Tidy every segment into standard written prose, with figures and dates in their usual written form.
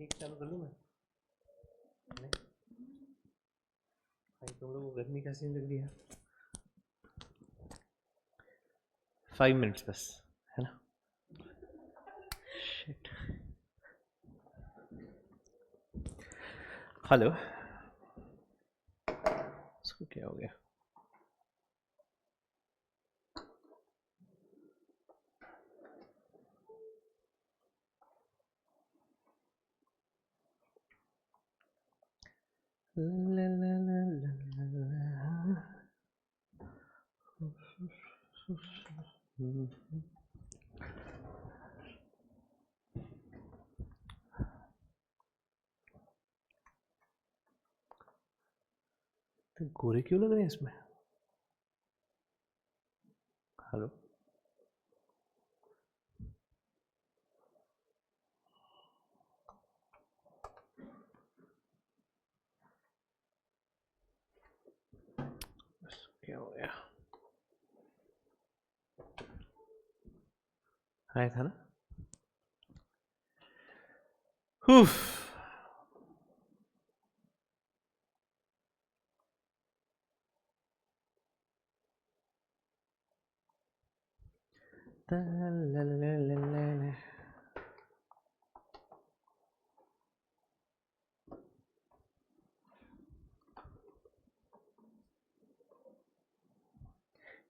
ठीक चालू कर लूँ मैं? भाई तुम लोगों को गर्मी का सीन लग रही है। 5 मिनट्स बस, है ना? शिट। हेलो, इसको क्या हो गया? ला ला ला ला ला। तो गोरे क्यों लग रहे हैं इसमें? हेलो, क्या हो गया? आया था ना? हुफ।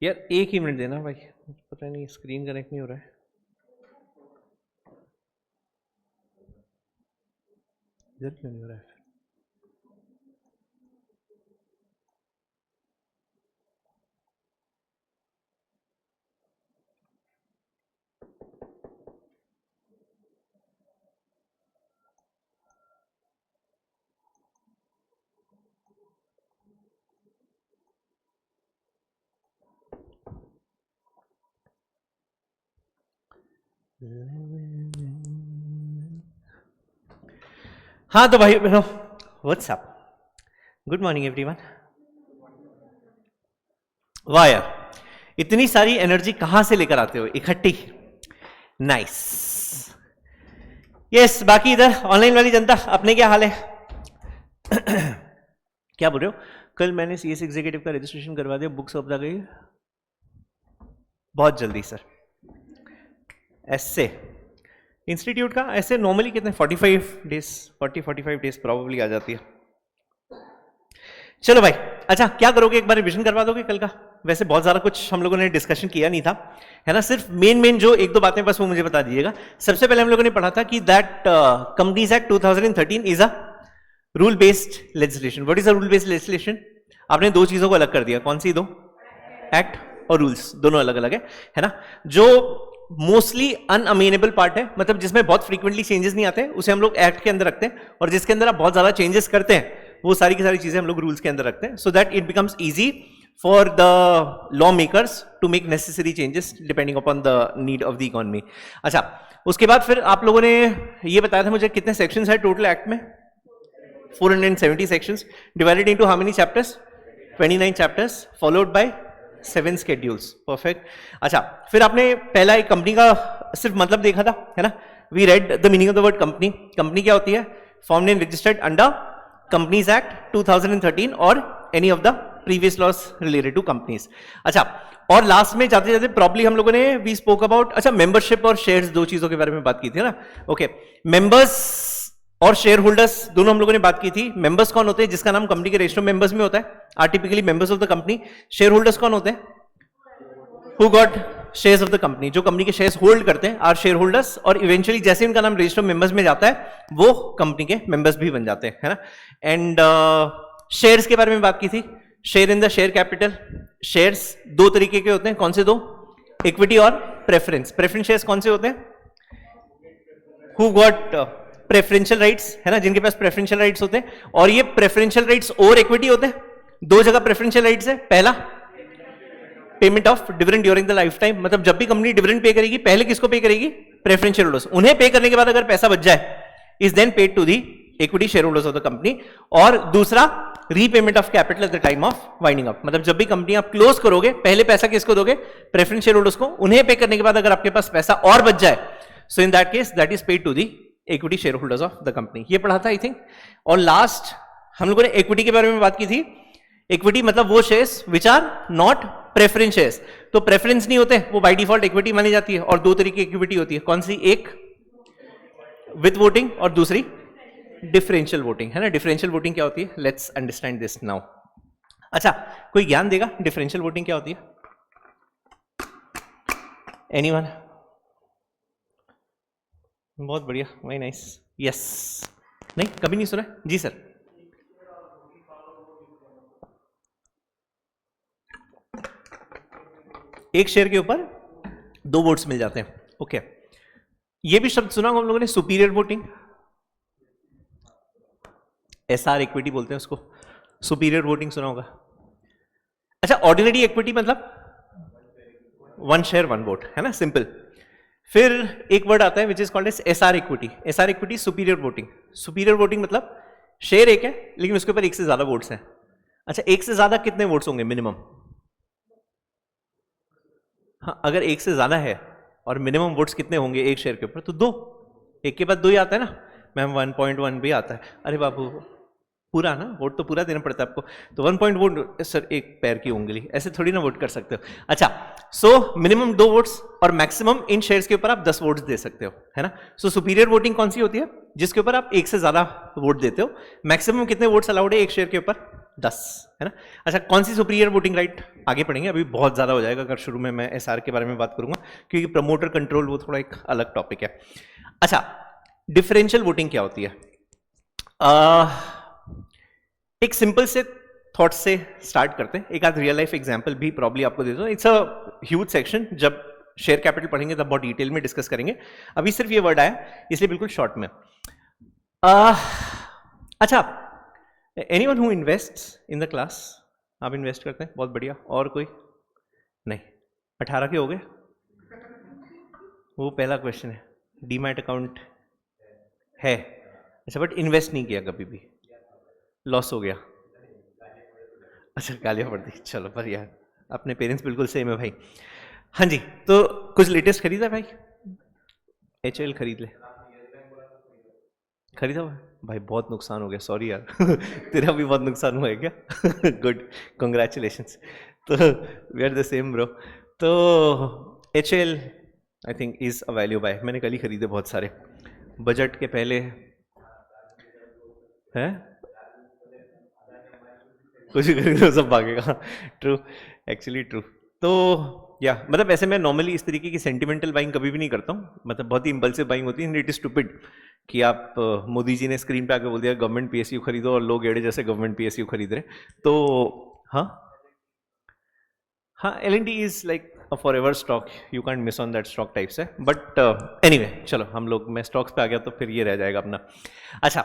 यार एक ही मिनट देना भाई, पता नहीं स्क्रीन कनेक्ट नहीं हो रहा है। इधर क्यों नहीं हो रहा है? हाँ तो भाई बहनों, what's up, good morning everyone. वाह यार, इतनी सारी एनर्जी कहां से लेकर आते हो इकट्ठी? नाइस। यस, बाकी इधर ऑनलाइन वाली जनता अपने क्या हाल है? क्या बोल रहे हो? कल मैंने सीएस एग्जीक्यूटिव का रजिस्ट्रेशन करवा दिया, बुक्स अब आ गई बहुत जल्दी सर। ऐसे इंस्टीट्यूट का ऐसे नॉर्मली कितने 45 डेज 40-45 डेज प्रॉब्ली आ जाती है। चलो भाई, अच्छा क्या करोगे, एक बार रिविजन करवा दोगे कल का? वैसे बहुत ज्यादा कुछ हम लोगों ने डिस्कशन किया नहीं था, है ना, सिर्फ मेन जो एक दो बातें बस वो मुझे बता दीजिएगा। सबसे पहले हम लोगों ने पढ़ा था कि that companies act 2013 is a rule based legislation. What is a rule based legislation? आपने दो चीजों को अलग कर दिया, कौन सी दो? एक्ट और रूल्स, दोनों अलग अलग है ना। जो मोस्टली अनअमेनेबल पार्ट है, मतलब जिसमें बहुत फ्रीक्वेंटली चेंजेस नहीं आते, उसे हम लोग एक्ट के अंदर रखते हैं, और जिसके अंदर आप बहुत ज्यादा चेंजेस करते हैं वो सारी की सारी चीजें हम लोग रूल्स के अंदर रखते हैं, so that it becomes easy for the law makers to make necessary changes depending upon the need of the economy. अच्छा, उसके बाद फिर आप लोगों ने ये बताया था मुझे कितने सेक्शंस है टोटल एक्ट में? 470 sections divided into how many chapters? 29 chapters followed by 7 schedules। Perfect. अच्छा, फिर आपने पहला एक कंपनी का सिर्फ मतलब देखा था, है ना। We read the meaning of the word company. Company क्या होती है? Formed and registered under companies act 2013 और any of the previous laws related to companies. अच्छा, और लास्ट में जाते जाते प्रॉब्ली हम लोगों ने वी स्पोक अबाउट, अच्छा, मेंबरशिप और शेयर्स, दो चीजों के बारे में बात की थी ना। ओके, मेंबर्स और शेयर होल्डर्स दोनों हम लोगों ने बात की थी। मेंबर्स कौन होते हैं? जिसका नाम कंपनी के रजिस्टर मेंबर्स में होता है, are typically members of the company. Share holders कौन होते हैं? Who got shares of the company, जो कंपनी के शेयर्स होल्ड करते हैं, आर शेयर होल्डर्स। और इवेंचुअली जैसे उनका नाम रजिस्टर मेंबर्स में जाता है वो कंपनी के मेंबर्स भी बन जाते हैं, है ना। एंड शेयर्स के बारे में बात की थी, share in the share capital. Shares दो तरीके के होते हैं, कौन से दो? इक्विटी और प्रेफरेंस। प्रेफरेंस शेयर्स कौन से होते हैं? हु गॉट प्रेफरेंशियल राइट्स, है ना, जिनके पास प्रेफरेंशियल राइट्स होते हैं। और ये प्रेफरेंशियल राइट्स और इक्विटी होते हैं, दो जगह प्रेफरेंशियल राइट्स है। पहला payment of dividend during the life time, मतलब जब भी कंपनी डिविडेंड पे करेगी पहले किसको पे करेगी? Preferential holders. उन्हें पे करने के बाद अगर पैसा बच जाए is then paid to the equity share holders of the company. और दूसरा repayment of capital at the time of winding up, मतलब जब भी कंपनी आप क्लोज करोगे पहले पैसा किसको दोगे? प्रेफरेंशियल होल्डर्स को। उन्हें पे करने के बाद अगर आपके पास पैसा और बच जाए, so in that case that is paid to the equity share holders of the company, ये पढ़ा था आई थिंक। और लास्ट हम लोगों ने इक्विटी के बारे में बात की थी। इक्विटी मतलब वो shares which are not preference shares, तो प्रेफरेंस नहीं होते, वो बाय डिफॉल्ट इक्विटी मानी जाती है। और दो तरीके की इक्विटी होती है, कौन सी? एक विथ वोटिंग और दूसरी डिफरेंशियल वोटिंग, है ना। डिफरेंशियल वोटिंग क्या होती है? Let's understand this now. अच्छा, कोई ज्ञान देगा डिफरेंशियल वोटिंग क्या होती है? एनीवन? बहुत बढ़िया, वेरी नाइस, यस। नहीं, कभी नहीं सुना? जी सर। एक शेयर के ऊपर 2 वोट्स मिल जाते हैं, ओके। ये भी शब्द सुना हम लोगों ने, सुपीरियर वोटिंग, एसआर इक्विटी बोलते हैं उसको, सुपीरियर वोटिंग सुना होगा। अच्छा, ऑर्डिनरी इक्विटी मतलब 1 शेयर 1 वोट, है ना, सिंपल। फिर एक वर्ड आता है which is called as SR equity. SR equity superior voting. Superior voting मतलब शेयर एक है लेकिन उसके ऊपर एक से ज्यादा वोट्स हैं। अच्छा, एक से ज्यादा कितने वोट्स होंगे मिनिमम? हाँ, अगर एक से ज्यादा है और मिनिमम वोट्स कितने होंगे एक शेयर के ऊपर? तो 2, एक के बाद 2 ही आता है ना मैम, 1.1 भी आता है। अरे बाबू, पूरा ना वोट तो पूरा देना पड़ता है आपको, तो 1 पॉइंट वोट सर, एक पैर की उंगली, ऐसे थोड़ी ना वोट कर सकते हो। अच्छा, सो मिनिमम 2 वोट्स और मैक्सिमम इन शेयर्स के ऊपर आप 10 वोट्स दे सकते हो, है ना। सो सुपीरियर वोटिंग कौन सी होती है? जिसके ऊपर आप एक से ज्यादा वोट देते हो। मैक्सिमम कितने वोट्स अलाउड है एक शेयर के ऊपर? 10, है ना। अच्छा, कौन सी सुपीरियर वोटिंग राइट आगे पढ़ेंगे, अभी बहुत ज्यादा हो जाएगा अगर शुरू में मैं एसआर के बारे में बात करूंगा, क्योंकि प्रमोटर कंट्रोल वो थोड़ा एक अलग टॉपिक है। अच्छा, डिफरेंशियल वोटिंग क्या होती है? एक सिंपल से थॉट से स्टार्ट करते हैं, एक आध रियल लाइफ एग्जांपल भी प्रॉब्ली आपको दे दो। इट्स अ ह्यूज सेक्शन, जब शेयर कैपिटल पढ़ेंगे तब बहुत डिटेल में डिस्कस करेंगे, अभी सिर्फ ये वर्ड आया इसलिए बिल्कुल शॉर्ट में। अच्छा, anyone who invests in the class? आप इन्वेस्ट करते हैं, बहुत बढ़िया। और कोई नहीं? 18 के हो गए? वो पहला क्वेश्चन है, डीमैट अकाउंट है, अच्छा, बट इन्वेस्ट नहीं किया कभी भी, लॉस हो गया। अच्छा, गालियां पड़ दी, चलो पर यार अपने पेरेंट्स बिल्कुल सेम है भाई। हाँ जी, तो कुछ लेटेस्ट खरीदा भाई? HL खरीद ले, खरीदा भाई, बहुत नुकसान हो गया, सॉरी यार तेरा भी बहुत नुकसान हुआ है क्या? Good, congratulations. तो we are the same bro. तो HL I think is a value buy, मैंने कल ही खरीदे बहुत सारे, बजट के पहले है, कुछ भी खरीदो सब भागेगा। True, actually true. तो या मतलब ऐसे मैं नॉर्मली इस तरीके की सेंटिमेंटल बाइंग कभी भी नहीं करता हूँ, मतलब बहुत ही इम्पल्सिव बाइंग होती है। इट इज स्टूपिड कि आप मोदी जी ने स्क्रीन पे आके बोल दिया गवर्नमेंट PSU खरीदो और लोग एड़े जैसे गवर्नमेंट PSU खरीद रहे। तो हाँ हाँ, L&T is like a forever stock, you can't miss on that stock type से। बट एनीवे, चलो हम लोग, मैं स्टॉक्स पे आ गया तो फिर ये रह जाएगा अपना। अच्छा,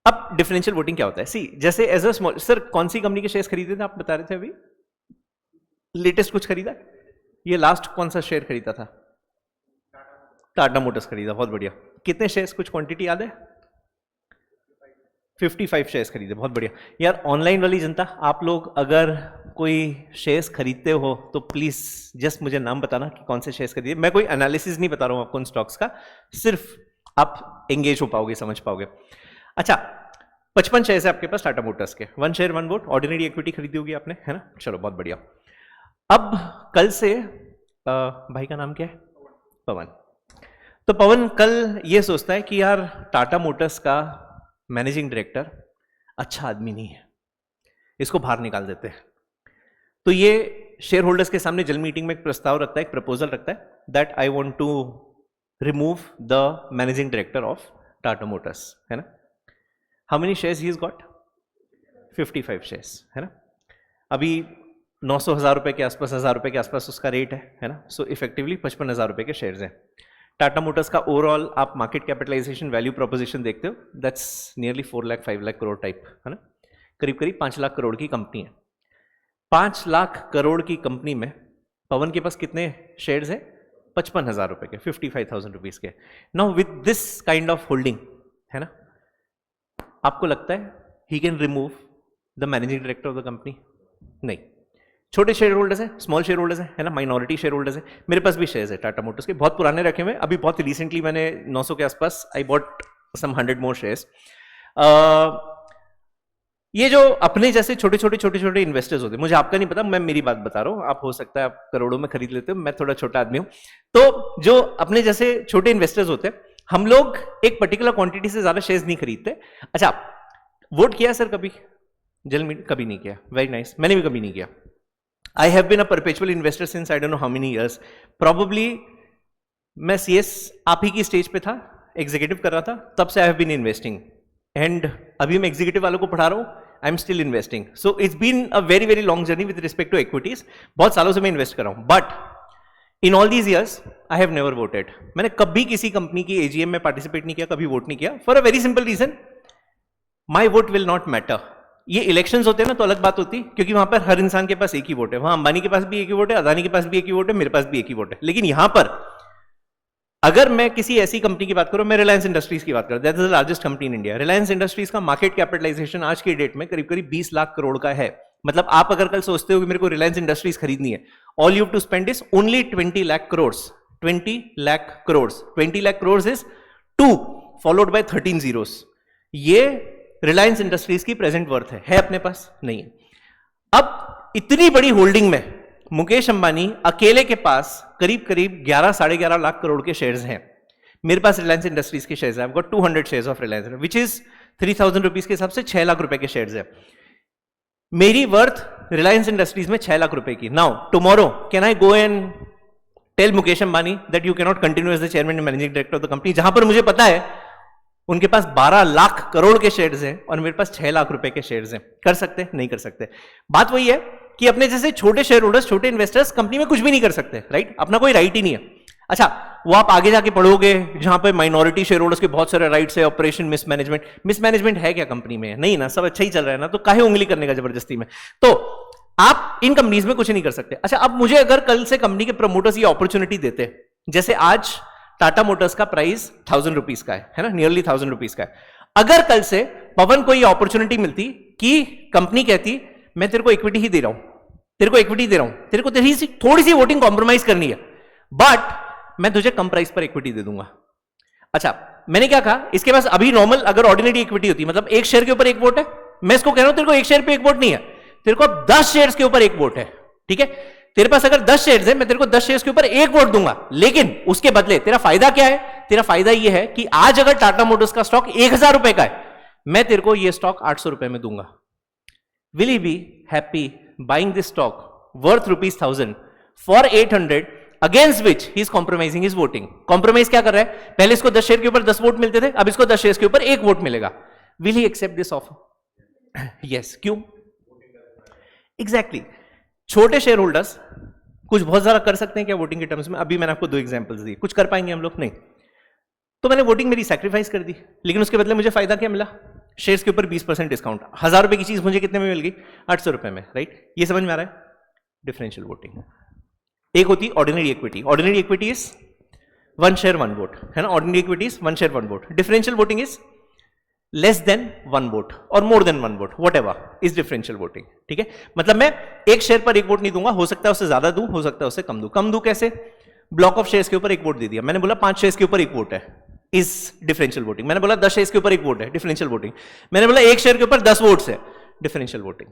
अब डिफरेंशियल वोटिंग क्या होता है? सी, जैसे एज अ स्मॉल, सर कौन सी कंपनी के शेयर्स खरीदे थे आप बता रहे थे अभी? लेटेस्ट कुछ खरीदा? ये लास्ट कौन सा शेयर खरीदा था? टाटा मोटर्स खरीदा, बहुत बढ़िया। कितने शेयर्स, कुछ क्वांटिटी याद है? 55 शेयर्स खरीदे, बहुत बढ़िया। यार ऑनलाइन वाली जनता, आप लोग अगर कोई शेयर्स खरीदते हो तो प्लीज जस्ट मुझे नाम बताना कि कौन से शेयर्स खरीदे। मैं कोई एनालिसिस नहीं बता रहा हूं आपको उन स्टॉक्स का, सिर्फ आप एंगेज हो पाओगे, समझ पाओगे। अच्छा, 55 शेयर्स है आपके पास टाटा मोटर्स के, 1 शेयर 1 वोट, ऑर्डिनरी इक्विटी खरीदी होगी आपने, है ना। चलो बहुत बढ़िया। अब कल से भाई का नाम क्या है? पवन। तो पवन कल ये सोचता है कि यार टाटा मोटर्स का मैनेजिंग डायरेक्टर अच्छा आदमी नहीं है, इसको बाहर निकाल देते हैं। तो ये शेयर होल्डर्स के सामने जल मीटिंग में एक प्रस्ताव रखता है, एक प्रपोजल रखता है, that I want to remove the managing director of Tata Motors, है ना। How many shares he has got? 55 shares, है ना। अभी 900,000 रुपए के आसपास, 1000 रुपए के आसपास उसका रेट है ना। सो इफेक्टिवली 55,000 रुपए के शेयर्स हैं। टाटा मोटर्स का ओवरऑल आप मार्केट कैपिटलाइजेशन वैल्यू प्रोपोजिशन देखते हो, that's nearly 4 lakh 5 lakh crore type, है ना। करीब करीब 5 लाख करोड़ की कंपनी है। 5 लाख करोड़ की कंपनी में पवन के पास कितने शेयर्स है? 55,000 रुपए के, 55,000 रुपीज के। Now with this kind of holding, है ना, आपको लगता है he can remove the managing director of the company? नहीं, छोटे शेयर होल्डर्स है, स्मॉल शेयर होल्डर्स है ना, माइनॉरिटी शेयर होल्डर्स है। मेरे पास भी शेयर्स है टाटा मोटर्स के, बहुत पुराने रखे हुए। अभी बहुत रिसेंटली मैंने 900 के आसपास I bought some 100 more shares. ये जो अपने जैसे छोटे छोटे इन्वेस्टर्स होते हैं, मुझे आपका नहीं पता, मैं मेरी बात बता रहा हूं, आप हो सकता है आप करोड़ों में खरीद लेते हो, मैं थोड़ा छोटा आदमी हूं। तो जो अपने जैसे छोटे इन्वेस्टर्स होते हैं, हम लोग एक पर्टिकुलर क्वांटिटी से ज्यादा शेयर्स नहीं खरीदते। अच्छा, वोट किया सर कभी? कभी नहीं किया, वेरी नाइस, मैंने भी कभी नहीं किया। I have been a perpetual investor since I don't know how many years, probably मैं सीएस आप ही की स्टेज पे था, एग्जीक्यूटिव कर रहा था, तब से I have been investing, and अभी मैं एग्जीक्यूटिव वालों को पढ़ा रहा हूं, I am still investing. So it's been a very very long journey with respect to equities, बहुत सालों से मैं इन्वेस्ट कर रहा हूं, but in all these years I have never voted. मैंने कभी किसी कंपनी की एजीएम में पार्टिसिपेट नहीं किया, कभी वोट नहीं किया, for a very simple reason, my vote will not matter. ये इलेक्शंस होते हैं ना तो अलग बात होती, क्योंकि वहां पर हर इंसान के पास एक ही वोट है, वहां अंबानी के पास भी एक ही वोट है, अदानी के पास भी एक ही वोट है, मेरे पास भी एक ही वोट है। लेकिन यहां पर अगर मैं किसी ऐसी कंपनी की बात करूं, मैं रिलायंस इंडस्ट्रीज की बात करूं, that is the largest company in India. Reliance industries का मार्केट कैपिटलाइजेशन आज की डेट में करीब करीब 20 लाख करोड़ का है। मतलब आप अगर कल सोचते हो कि मेरे को रिलायंस इंडस्ट्रीज खरीदनी है, all you have to spend is only 20 lakh crore. 20 lakh crore, 20 lakh crore is 2 followed by 13 zeros. ये रिलायंस इंडस्ट्रीज की प्रेजेंट वर्थ है अपने पास नहीं है। अब इतनी बड़ी होल्डिंग में मुकेश अंबानी अकेले के पास करीब करीब 11 साढ़े 11 लाख करोड़ के शेयर्स हैं। मेरे पास रिलायंस इंडस्ट्रीज के शेयर्स हैं, I have got 200 shares of Reliance, which is 3000 rupees के हिसाब से 6 लाख रुपए के शेयर्स हैं। मेरी वर्थ रिलायंस इंडस्ट्रीज में 6 लाख रुपए की। Now tomorrow can I go and tell Mukesh Ambani that you can not continue as the chairman and managing director of the company, जहां पर मुझे पता है उनके पास 12 लाख करोड़ के शेयर्स हैं और मेरे पास 6 लाख रुपए के शेयर्स हैं? कर सकते? नहीं कर सकते। बात वही है कि अपने जैसे छोटे शेयर होल्डर्स, छोटे इन्वेस्टर्स कंपनी में कुछ भी नहीं कर सकते, राइट? अपना कोई राइट ही नहीं है। अच्छा, वो आप आगे जाके पढ़ोगे जहां पे माइनॉरिटी शेयर होल्डर्स के बहुत सारे राइट्स है, ऑपरेशन मिसमैनेजमेंट। मिसमैनेजमेंट है क्या कंपनी में? नहीं ना, सब अच्छा ही चल रहा है ना, तो काहे उंगली करने का जबरदस्ती में? तो आप इन कंपनीज में कुछ नहीं कर सकते। अच्छा, अब मुझे अगर कल से कंपनी के प्रमोटर्स ये अपॉर्चुनिटी देते, जैसे आज टाटा मोटर्स का प्राइस 1000 रुपीज का है ना, नियरली 1000 रुपीज का है। अगर कल से पवन को ये अपॉर्चुनिटी मिलती कि कंपनी कहती मैं तेरे को इक्विटी ही दे रहा हूं, तेरे को इक्विटी दे रहा हूं, तेरे को तेरी थोड़ी सी वोटिंग कॉम्प्रोमाइज करनी है, बट मैं तुझे कम प्राइस पर इक्विटी दे दूंगा। अच्छा, मैंने क्या कहा, इसके पास अभी नॉर्मल अगर ऑर्डिनरी इक्विटी होती, मतलब एक शेयर के ऊपर एक वोट है, मैं इसको कह रहा हूं तेरे को एक शेयर पे एक वोट नहीं है, तेरे को 10 शेयर्स के ऊपर एक वोट है, ठीक है? तेरे पास अगर 10 शेयर्स है, मैं तेरे को 10 शेयर्स के ऊपर एक वोट दूंगा, लेकिन उसके बदले तेरा फायदा क्या है? तेरा फायदा यह है कि आज अगर टाटा मोटर्स का स्टॉक 1000 रुपए का है, मैं तेरे को यह स्टॉक 800 रुपए में दूंगा। Will you be happy buying this stock worth ₹1000 for 800 against which he is compromising his voting? Compromise क्या कर रहा है? पहले इसको 10 शेयर के ऊपर 10 वोट मिलते थे, अब इसको 10 शेयर के ऊपर एक वोट मिलेगा। Will he accept this offer? Yes. क्यों? एग्जैक्टली छोटे शेयर होल्डर्स कुछ बहुत ज्यादा कर सकते हैं क्या वोटिंग के टर्म्स में? अभी मैंने आपको 2 एग्जांपल्स दिए, कुछ कर पाएंगे हम लोग? नहीं। तो मैंने वोटिंग मेरी सैक्रिफाइस कर दी, लेकिन उसके बदले मुझे फायदा क्या मिला? शेयर्स के ऊपर 20% डिस्काउंट। 1000 रुपए की चीज मुझे कितने में मिल गई? 800 रुपए में, राइट? ये समझ में आ रहा है? Differential voting. एक होती ordinary equity, ordinary equity is 1 share 1 vote, है ना? Ordinary equity is 1 share 1 vote. Differential voting is less than 1 vote और more than 1 vote, whatever is differential voting, ठीक है? मतलब मैं एक शेयर पर एक वोट नहीं दूंगा, हो सकता है उससे ज्यादा दूं, हो सकता है उससे कम दूं। कम दूं कैसे? ब्लॉक ऑफ शेयर्स के ऊपर एक वोट दे दिया, मैंने बोला 5 शेयर्स के ऊपर एक वोट है, इज डिफरेंशियल वोटिंग। मैंने बोला 10 शेयर्स के ऊपर एक वोट है, डिफरेंशियल वोटिंग। मैंने बोला 1 शेयर के ऊपर 10 वोट्स है, डिफरेंशियल वोटिंग।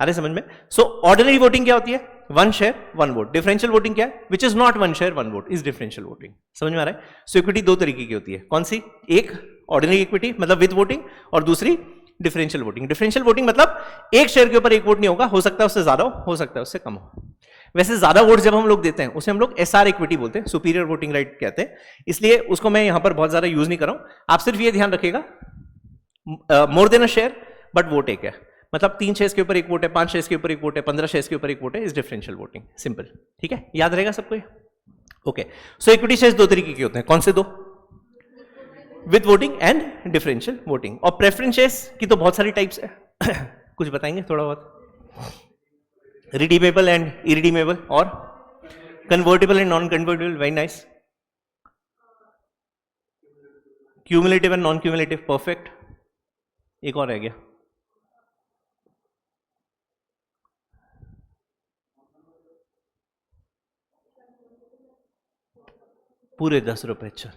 अरे समझ में? सो ऑर्डिनरी वोटिंग क्या होती है? 1 शेयर 1 वोट। डिफरेंशियल वोटिंग क्या है? Which is not 1 share 1 vote, is differential voting. समझ में आ रहा है? सो इक्विटी 2 तरीके की होती है, कौन सी? एक ऑर्डिनरी इक्विटी मतलब विद वोटिंग, और दूसरी डिफरेंशियल वोटिंग। डिफरेंशियल वोटिंग मतलब एक शेयर के ऊपर एक वोट नहीं होगा, हो सकता है उससे ज्यादा हो सकता है उससे कम हो। वैसे ज्यादा वोट जब हम लोग देते हैं उसे हम लोग एसआर इक्विटी बोलते हैं, सुपीरियर वोटिंग राइट कहते हैं, इसलिए उसको मैं यहां पर बहुत ज्यादा यूज नहीं कर रहा हूं। आप सिर्फ ये ध्यान रखिएगा, more than a share but vote एक है, मतलब 3 शेयर्स के ऊपर एक वोट है, 5 शेयर्स के ऊपर एक वोट है, 15 शेयर्स के ऊपर एक वोट है, इज डिफरेंशियल वोटिंग। सिंपल, ठीक है? याद रहेगा सबको ये? ओके। सो इक्विटी शेयर्स 2 तरीके के होते हैं, कौन से 2? With voting and differential voting. और प्रेफरेंस शेयर्स की तो बहुत सारी टाइप्स है कुछ बताएंगे थोड़ा बहुत? रिडीमेबल एंड इरिडीमेबल, और convertible and non convertible, very nice. Cumulative and non cumulative, perfect. एक और रह गया, पूरे 10 रुपए। चल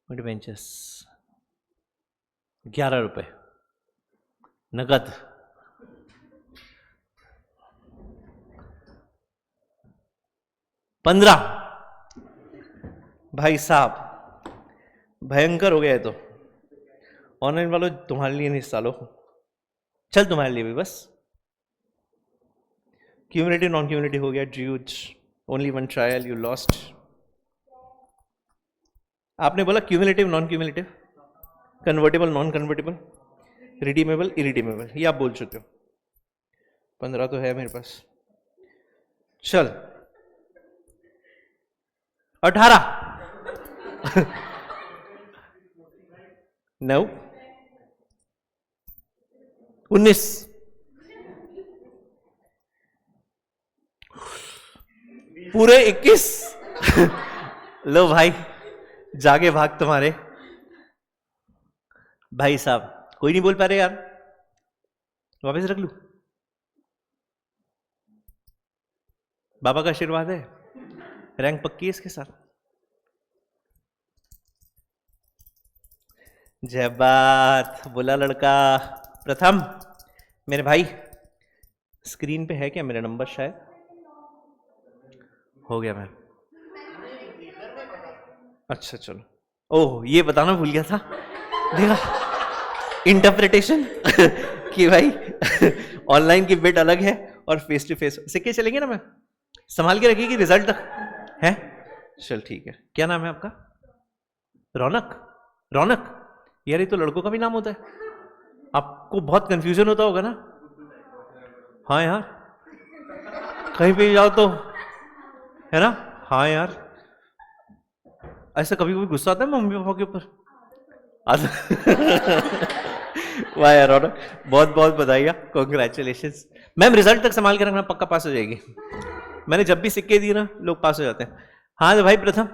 एडवेंचर्स 11 रुपए नगद। $15। भाई साहब भयंकर हो गया है। तो ऑनलाइन वालों तुम्हारे लिए नहीं सालो, चल तुम्हारे लिए भी बस। क्यूमुलेटिव नॉन क्यूमुलेटिव हो गया। Dues only one trial you lost. आपने बोला cumulative non cumulative, convertible non convertible, redeemable irredeemable, ये आप बोल चुके हो। 15 तो है मेरे पास। चल 18। 9 19 पूरे 21। लो भाई जागे भाग तुम्हारे। भाई साहब कोई नहीं बोल पा रहे यार, वापस रख लूं? बाबा का आशीर्वाद है, रैंक पक्की है इसके साथ। जय बात, बोला लड़का। प्रथम मेरे भाई, स्क्रीन पे है क्या मेरा नंबर? शायद हो गया मैम। अच्छा चलो। ओह ये बताना भूल गया था। देखा इंटरप्रिटेशन कि भाई ऑनलाइन की बिट अलग है और फेस टू फेस। सिक्के चलेंगे ना मैम, संभाल के रखिएगी रिजल्ट तक है। चल ठीक है। क्या नाम है आपका? रौनक। रौनक यार ये तो लड़कों का भी नाम होता है, आपको बहुत कंफ्यूजन होता होगा ना? हाँ यार कहीं पे जाओ तो है ना। हाँ यार ऐसा कभी कभी गुस्सा आता है मम्मी पापा के ऊपर? वाह यार रौनक, बहुत बहुत बधाई, कॉन्ग्रेचुलेशंस। मैम रिजल्ट तक संभाल के रखना, पक्का पास हो जाएगी। मैंने जब भी सिक्के दिए ना लोग पास हो जाते हैं। हाँ तो भाई प्रथम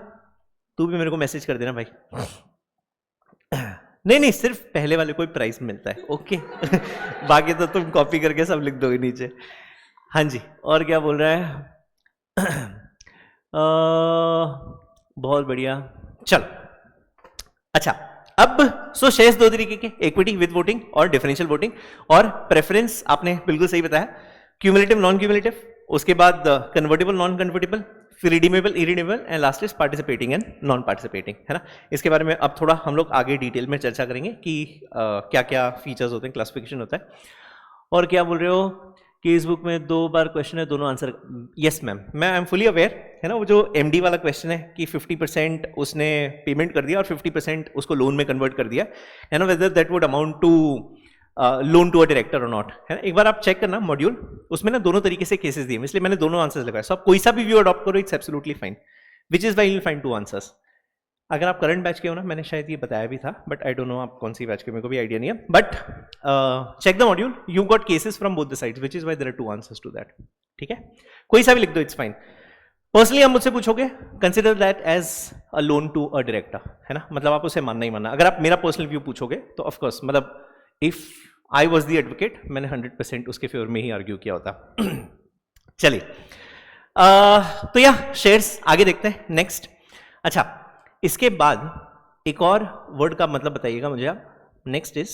तू भी मेरे को मैसेज कर देना भाई। नहीं नहीं सिर्फ पहले वाले को ही प्राइस मिलता है, ओके। बाकी तो तुम कॉपी करके सब लिख दोगे नीचे। हाँ जी और क्या बोल रहा है? बहुत बढ़िया। चल अच्छा अब सो शेयर्स दो तरीके के, इक्विटी विद वोटिंग और डिफरेंशियल वोटिंग। और प्रेफरेंस आपने बिल्कुल सही बताया, क्यूमुलेटिव नॉन क्यूमुलेटिव, उसके बाद कन्वर्टेबल नॉन कन्वर्टेबल, फिर redeemable irredeemable and last is participating and non participating, है ना। इसके बारे में अब थोड़ा हम लोग आगे डिटेल में चर्चा करेंगे कि क्या क्या फीचर्स होते हैं, क्लासिफिकेशन होता है। और क्या बोल रहे हो कि इस बुक में 2 बार क्वेश्चन है, दोनों आंसर। यस मैम मैं आई एम फुली अवेयर, है ना। वो जो एमडी वाला क्वेश्चन है कि 50% उसने पेमेंट कर दिया और 50% उसको लोन में कन्वर्ट कर दिया, है ना, whether that would amount to loan to a director और नॉट, है ना। एक बार आप चेक करना मॉड्यूल, उसमें ना दोनों तरीके से केसेस दिए, इसलिए मैंने दोनों आंसर्स लगाए। सो आप कोई सा भी व्यू अडॉप्ट करो, it's absolutely fine, which is why you will find 2 answers. अगर आप करंट बैच के हो ना, मैंने शायद ये बताया भी था, बट आई डोंट नो आप कौन सी बैच के, मेरे को भी आइडिया नहीं है। But check the module, you got cases from both the sides, which is why there are 2 answers to that. ठीक है, कोई सा भी लिख दो, इट्स फाइन। पर्सनली आप मुझसे पूछोगे, consider that as a loan to a director, है ना, मतलब आप उसे मानना ही मानना। अगर आप मेरा पर्सनल व्यू पूछोगे तो ऑफकोर्स, मतलब if I was the advocate, मैंने 100% उसके फेवर में ही आर्ग्यू किया होता। चलिए तो या शेयर्स आगे देखते हैं नेक्स्ट। अच्छा इसके बाद एक और वर्ड का मतलब बताइएगा मुझे आप। Next is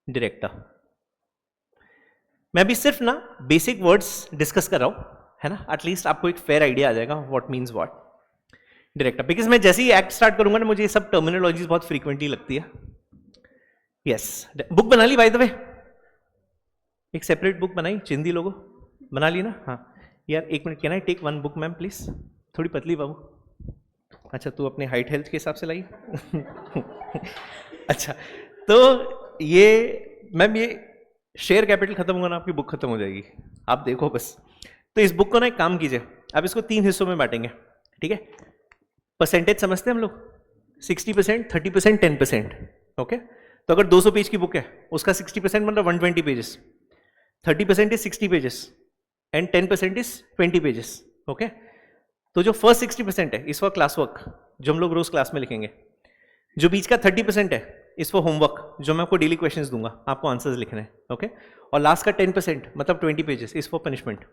director. मैं भी सिर्फ ना बेसिक वर्ड्स डिस्कस कर रहा हूं, है ना, एटलीस्ट आपको एक फेयर आइडिया आ जाएगा what means what director. Because मैं जैसे ही एक्ट स्टार्ट करूंगा ना, मुझे ये सब टर्मिनोलॉजीज बहुत फ्रीक्वेंटली लगती है। यस बुक बना ली बाय द वे, एक सेपरेट बुक बनाई, चिंदी लोगों बना ली ना। हाँ यार एक minute, can I take 1 book ma'am please? थोड़ी पतली बाबू। अच्छा तू अपने हाइट हेल्थ के हिसाब से लाई। अच्छा तो ये मैम, ये शेयर कैपिटल खत्म होगा ना, आपकी बुक खत्म हो जाएगी, आप देखो बस। तो इस बुक को ना एक काम कीजिए, आप इसको 3 हिस्सों में बांटेंगे, ठीक है। परसेंटेज समझते हैं हम लोग, 60%, 30%, 10%, ओके। तो अगर 200 पेज की बुक है, उसका 60% मतलब 120 pages, 30% is 60 pages and 10% is 20 pages, okay. तो जो फर्स्ट 60% है इस फॉर क्लास वर्क, जो हम लोग रोज क्लास में लिखेंगे। जो बीच का 30% है इस फॉर होमवर्क, जो मैं आपको डेली क्वेश्चंस दूंगा, आपको आंसर्स लिखने हैं, ओके। और लास्ट का 10% मतलब 20 पेजेस इस फॉर पनिशमेंट।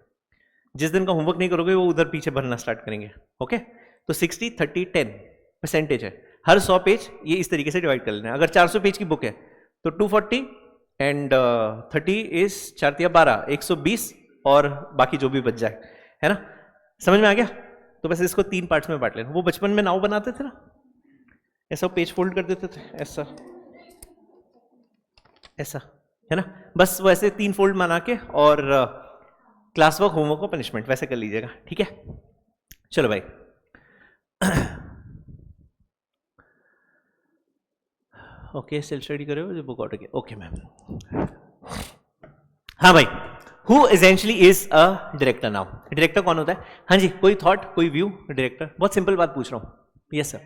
जिस दिन का होमवर्क नहीं करोगे वो उधर पीछे भरना स्टार्ट करेंगे। ओके, तो 60 30 10 परसेंटेज है। हर 100 पेज ये इस तरीके से डिवाइड कर लेना है। अगर 400 पेज की बुक है तो 240 एंड 30 इज 4 या 12 120 और बाकी जो भी बच जाए, है ना। समझ में आ गया? तो बस इसको 3 पार्ट्स में बांट लेना। वो बचपन में नाव बनाते थे ना, ऐसा पेज फोल्ड कर देते थे, ऐसा ऐसा, है ना। बस वैसे 3 फोल्ड बना के और क्लास वर्क होमवर्क को पनिशमेंट वैसे कर लीजिएगा, ठीक है। चलो भाई ओके, सेल्फ स्टडी करो जो बुक ऑर्डर किया। ओके मैम, हाँ भाई, who essentially is a director now. Director कौन होता है? हाँ जी, कोई थॉट, कोई व्यू? डायरेक्टर, बहुत सिंपल बात पूछ रहा हूं। Yes sir.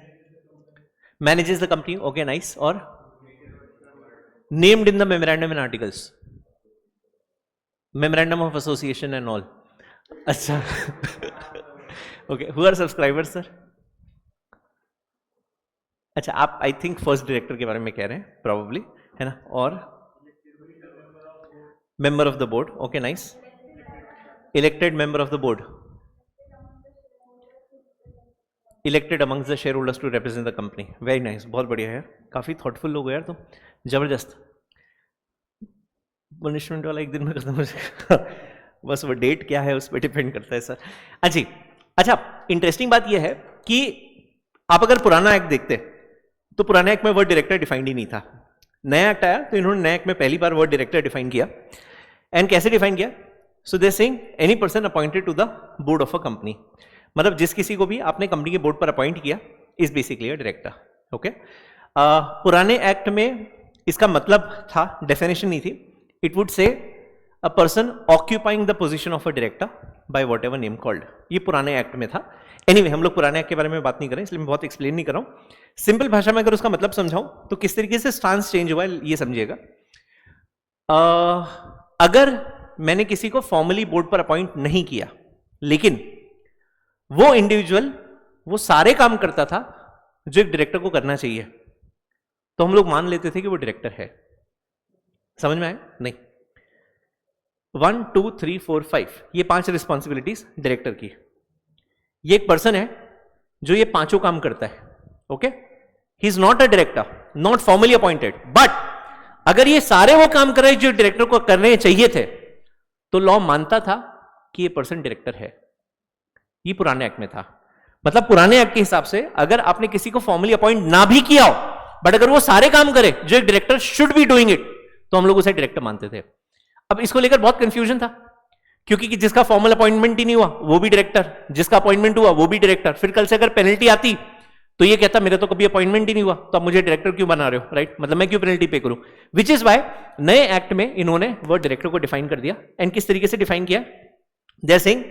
Manages the company, okay nice. और named in the memorandum and articles, memorandum of association and all. अच्छा okay, who are subscribers sir? अच्छा, आप आई थिंक फर्स्ट डायरेक्टर के बारे में कह रहे हैं प्रोबेबली, है ना। और member of the board, okay nice. Elected member of the board, elected amongst the share holders to represent the company, very nice, बहुत बढ़िया है। काफी थॉटफुल लोग यार, तो जबरदस्त। पनिशमेंट वाला एक दिन में खत्म हो जाएगा बस वो डेट क्या है उस पर डिपेंड करता है सर। अच्छी, अच्छा, इंटरेस्टिंग बात यह है कि आप अगर पुराना एक्ट देखते तो पुराने एक्ट में वर्ड डायरेक्टर डिफाइंड ही नहीं था। नया एक्ट आया तो इन्होंने नए एक्ट में पहली बार वर्ड डायरेक्टर डिफाइन किया। एंड कैसे डिफाइन किया? So they saying any person appointed to the board of a company, मतलब जिस किसी को भी आपने कंपनी के बोर्ड पर अपॉइंट किया is basically a director. Okay, पुराने एक्ट में इसका मतलब था, डेफिनेशन नहीं थी। It would say a person occupying the position of a director by what ever name called, ये पुराने एक्ट में था। एनीवे, हम लोग पुराने एक्ट के बारे में बात नहीं करें, इसलिए मैं बहुत एक्सप्लेन नहीं कर रहा हूं। सिंपल भाषा में अगर उसका मतलब समझाऊं तो किस तरीके से स्टांस चेंज हुआ है ये समझिएगा। अगर मैंने किसी को फॉर्मली बोर्ड पर अपॉइंट नहीं किया, लेकिन वो इंडिविजुअल वो सारे काम करता था जो एक डायरेक्टर को करना चाहिए, तो हम लोग मान लेते थे कि वो डायरेक्टर है। समझ में आया? नहीं। 1 2 3 4 5 ये 5 रिस्पॉन्सिबिलिटीज डायरेक्टर की। ये एक पर्सन है जो ये 5 काम करता है। Okay, he is not a director, not formally appointed, but अगर ये सारे वो काम कर रहे जो डायरेक्टर को करने चाहिए थे तो लॉ मानता था कि ये पर्सन डायरेक्टर है। ये पुराने एक्ट में था। मतलब पुराने एक्ट के हिसाब से अगर आपने किसी को फॉर्मली अपॉइंट ना भी किया हो, बट अगर वो सारे काम करे जो एक director should be doing it, तो हम लोग उसे डायरेक्टर मानते थे। अब इसको लेकर बहुत कंफ्यूजन था, क्योंकि जिसका फॉर्मल अपॉइंटमेंट ही नहीं हुआ वो भी डायरेक्टर, जिसका अपॉइंटमेंट हुआ वो भी डायरेक्टर। फिर कल से अगर पेनल्टी आती तो ये कहता मेरे तो कभी अपॉइंटमेंट ही नहीं हुआ, तो अब मुझे डायरेक्टर क्यों बना रहे हो, राइट? मतलब मैं क्यों पेनल्टी पे करूं? विच इज वाई नए एक्ट में इन्होंने वो डायरेक्टर को डिफाइन कर दिया। एंड किस तरीके से डिफाइन किया? They are saying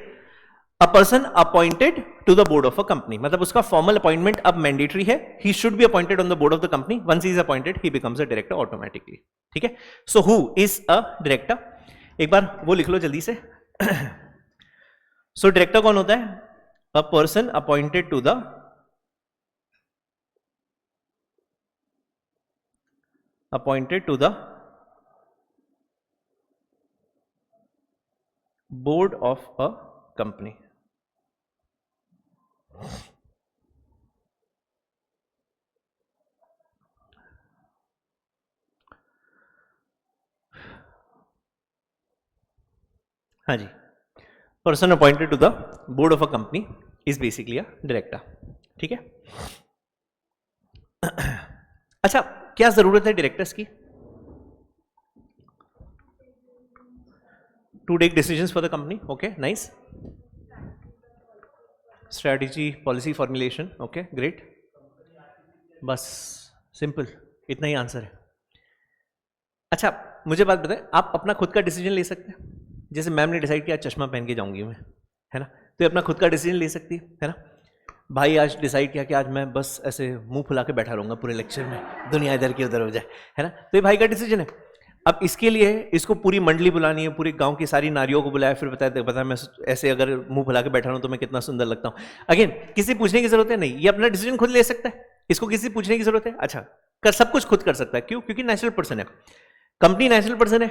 a person appointed to the board of a company, मतलब उसका फॉर्मल अपॉइंटमेंट अब मैंडेटरी है। He should be appointed on the board of the company. Once he is appointed he becomes a director automatically. ठीक है, so who is a director? एक बार वो लिख लो जल्दी से। सो डायरेक्टर कौन होता है? A person appointed to the board of a company. हाँ जी, person appointed to the board of a company is basically a director. ठीक है। अच्छा, क्या जरूरत है डायरेक्टर्स की? To take decisions for the company. Okay nice. Strategy, policy formulation, okay great. बस सिंपल, इतना ही आंसर है। अच्छा, मुझे बात बताएं, आप अपना खुद का डिसीजन ले सकते हैं? जैसे मैम ने डिसाइड किया चश्मा पहन के जाऊंगी मैं, है ना, तो ये अपना खुद का डिसीजन ले सकती है ना। भाई आज डिसाइड किया कि आज मैं बस ऐसे मुंह फुला के बैठा रहूंगा पूरे लेक्चर में, दुनिया इधर की उधर हो जाए, है ना, तो ये भाई का डिसीजन है। अब इसके लिए इसको पूरी मंडली बुलानी है, पूरी गांव की सारी नारियों को बुलाया, फिर बता मैं ऐसे अगर मुंह फुला के बैठा रहूं तो मैं कितना सुंदर लगता हूं। अगेन किसी पूछने की जरूरत है नहीं, ये अपना डिसीजन खुद ले सकता है, इसको किसी पूछने की जरूरत है? अच्छा, सब कुछ खुद कर सकता है। क्यों? क्योंकि नेचुरल पर्सन है, कंपनी नेचुरल पर्सन है,